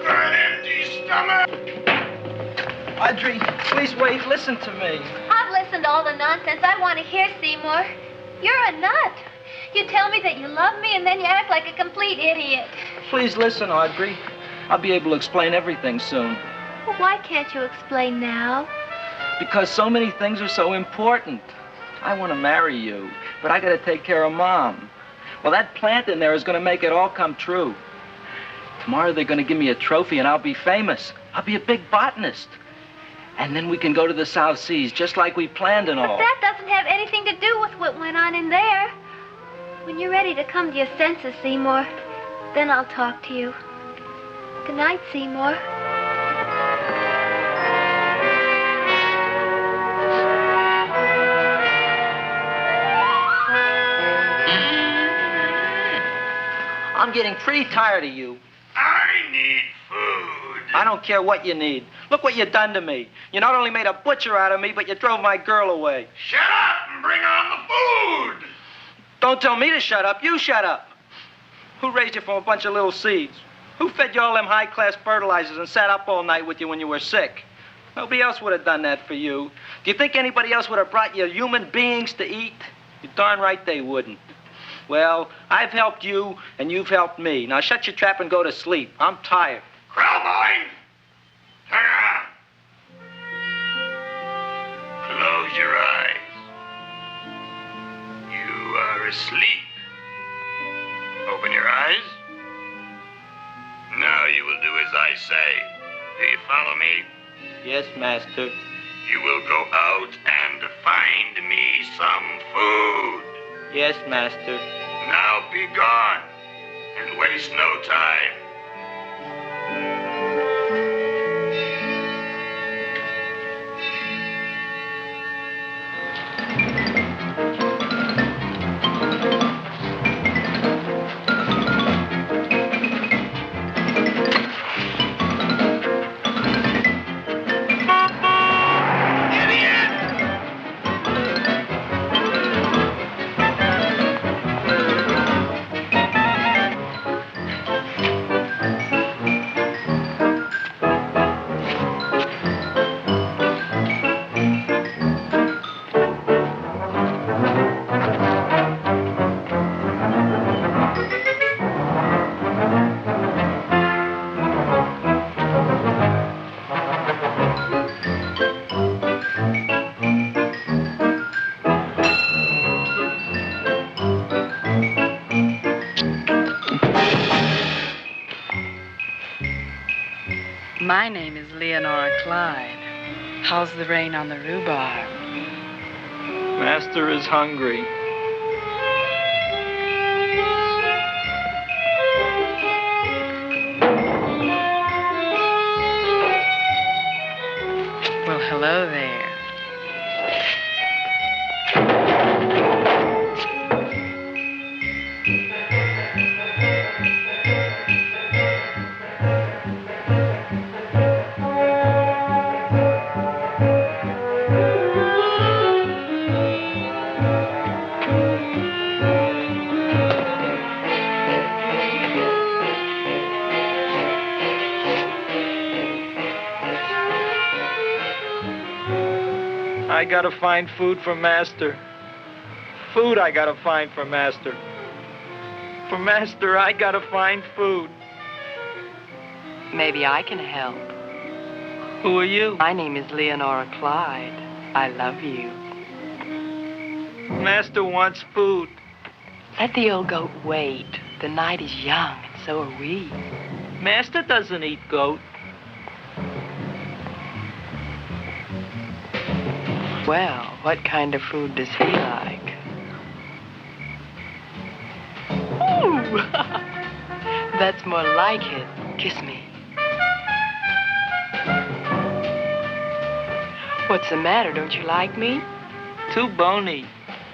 An empty stomach. Audrey, please wait. Listen to me. I've listened to all the nonsense I want to hear, Seymour. You're a nut. You tell me that you love me, and then you act like a complete idiot. Please listen, Audrey. I'll be able to explain everything soon. Well, why can't you explain now? Because so many things are so important. I want to marry you, but I got to take care of Mom. Well, that plant in there is going to make it all come true. Tomorrow they're going to give me a trophy, and I'll be famous. I'll be a big botanist. And then we can go to the South Seas, just like we planned and all. But that doesn't have anything to do with what went on in there. When you're ready to come to your senses, Seymour, then I'll talk to you. Good night, Seymour. I'm getting pretty tired of you. I need food. I don't care what you need. Look what you done to me. You not only made a butcher out of me, but you drove my girl away. Shut up and bring on the food. Don't tell me to shut up. You shut up. Who raised you from a bunch of little seeds? Who fed you all them high-class fertilizers and sat up all night with you when you were sick? Nobody else would have done that for you. Do you think anybody else would have brought you human beings to eat? You're darn right they wouldn't. Well, I've helped you, and you've helped me. Now shut your trap and go to sleep. I'm tired. Krellboy, turn around. Close your eyes. You are asleep. Open your eyes. Now you will do as I say. Do you follow me? Yes, master. You will go out and find me some food. Yes, master. Now be gone and waste no time. My name is Leonora Clyde. How's the rain on the rhubarb? Master is hungry. Well, hello there. I gotta find food for Master. Food I gotta find for Master. For Master, I gotta find food. Maybe I can help. Who are you? My name is Leonora Clyde. I love you. Master wants food. Let the old goat wait. The night is young, and so are we. Master doesn't eat goat. Well, what kind of food does he like? Ooh! That's more like it. Kiss me. What's the matter? Don't you like me? Too bony.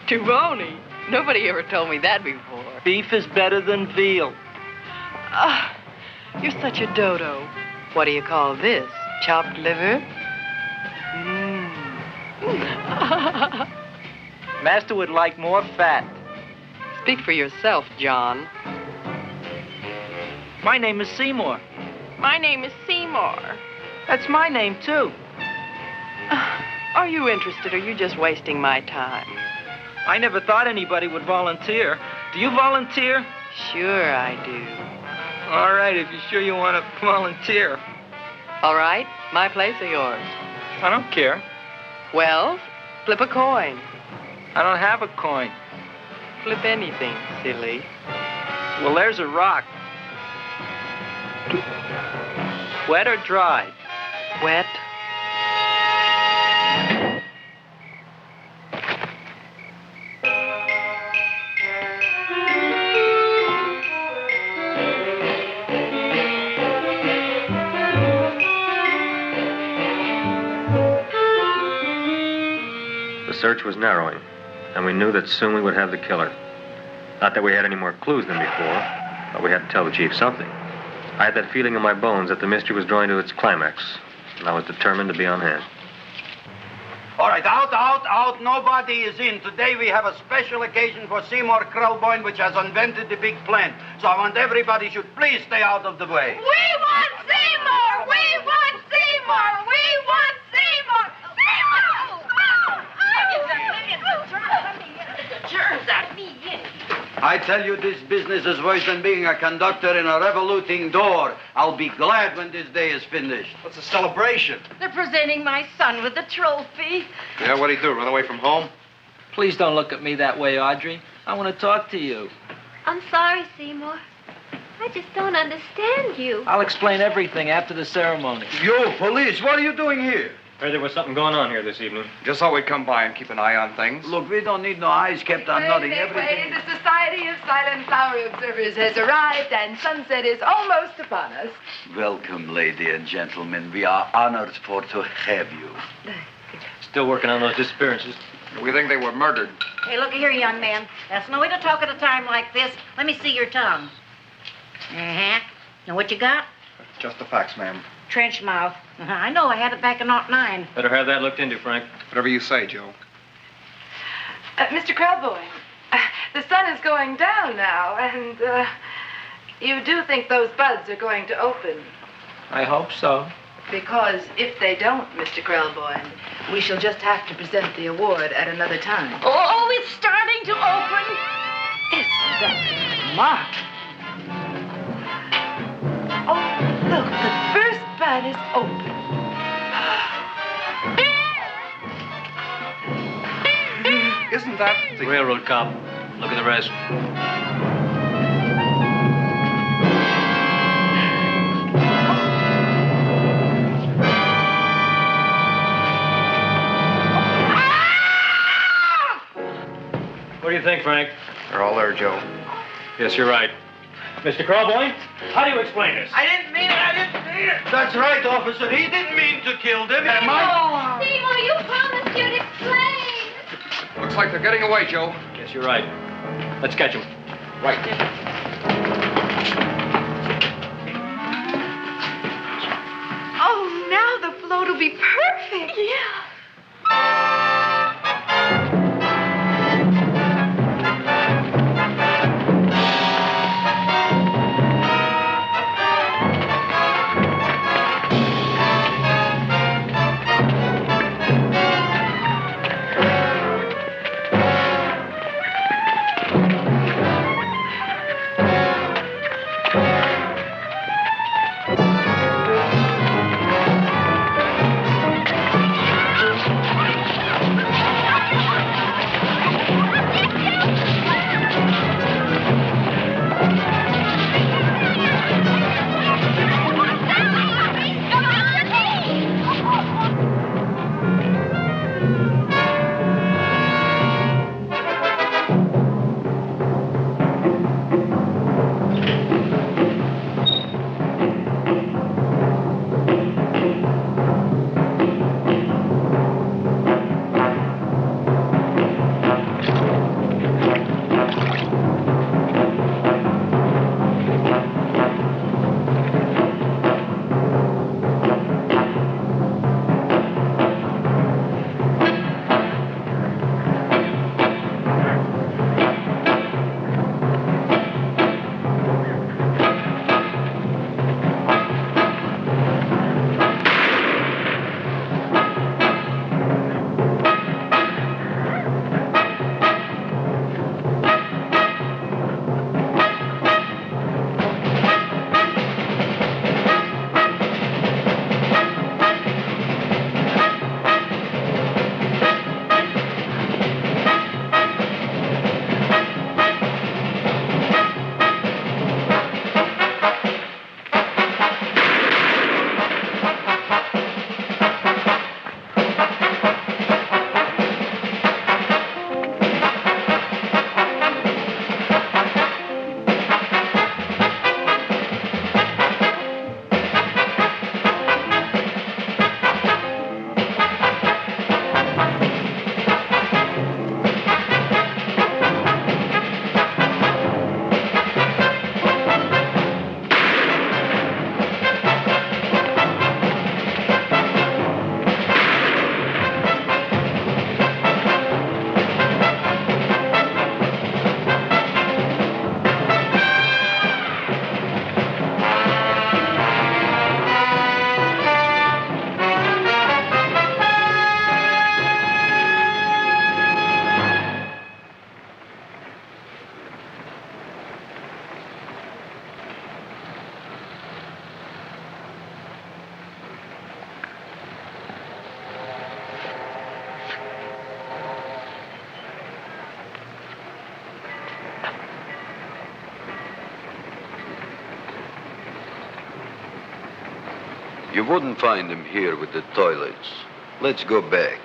Too bony? Nobody ever told me that before. Beef is better than veal. Ah, you're such a dodo. What do you call this? Chopped liver? Master would like more fat. Speak for yourself, John. My name is Seymour. My name is Seymour. That's my name, too. Are you interested, or are you just wasting my time? I never thought anybody would volunteer. Do you volunteer? Sure I do. All right, if you're sure you want to volunteer. All right, my place or yours? I don't care. Well, flip a coin. I don't have a coin. Flip anything, silly. Well, there's a rock. Wet or dry? Wet. The search was narrowing, and we knew that soon we would have the killer. Not that we had any more clues than before, but we had to tell the chief something. I had that feeling in my bones that the mystery was drawing to its climax, and I was determined to be on hand. All right, out. Nobody is in. Today we have a special occasion for Seymour Krelboyne, which has invented the big plan. So I want everybody should please stay out of the way. We want Seymour! We want Seymour! We want Seymour! Seymour! The germs out of me. I tell you, this business is worse than being a conductor in a revoluting door. I'll be glad when this day is finished. What's a celebration? They're presenting my son with the trophy. Yeah, what'd he do? Run away from home? Please don't look at me that way, Audrey. I want to talk to you. I'm sorry, Seymour. I just don't understand you. I'll explain everything after the ceremony. You, police, what are you doing here? Heard there was something going on here this evening. Just thought we'd come by and keep an eye on things. Look, we don't need no eyes kept on nothing. Wait, Everything. the Society of Silent Flower Observers has arrived and sunset is almost upon us. Welcome, lady and gentlemen. We are honored for to have you. Still working on those disappearances. We think they were murdered. Hey, look here, young man. That's no way to talk at a time like this. Let me see your tongue. Uh-huh. Now, what you got? Just the facts, ma'am. Trench mouth. I know. I had it back in '09. Better have that looked into, Frank. Whatever you say, Joe. Mr. Krelboy, the sun is going down now, and you do think those buds are going to open? I hope so. Because if they don't, Mr. Krelboy, we shall just have to present the award at another time. Oh, it's starting to open. Isn't that Mark? Oh, look, the first bud is open. Isn't that the Railroad cop. Look at the rest. What do you think, Frank? They're all there, Joe. Yes, you're right. Mr. Crawboy, how do you explain this? I didn't mean it. That's right, officer. He didn't mean to kill them. Am I? Seymour, you promised you'd explain. Looks like they're getting away, Joe. Yes, you're right. Let's catch him. Right. Oh, now the float will be perfect. Yeah. You wouldn't find him here with the toilets. Let's go back.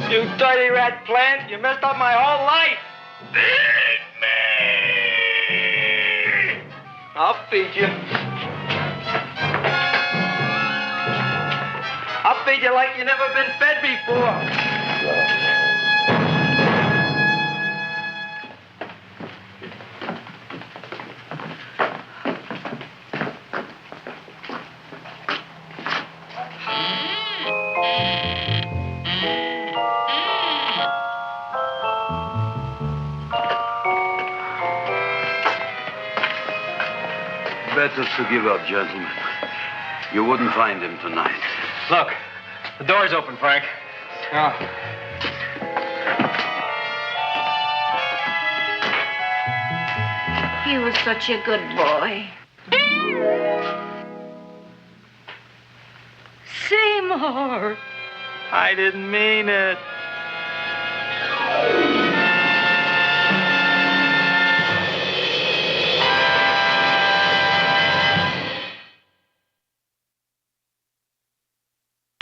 You dirty rat plant, you messed up my whole life. Feed me! I'll feed you. I'll feed you like you've never been fed before. Better to give up, gentlemen. You wouldn't find him tonight. Look, the door's open, Frank. Oh. He was such a good boy. Seymour! I didn't mean it.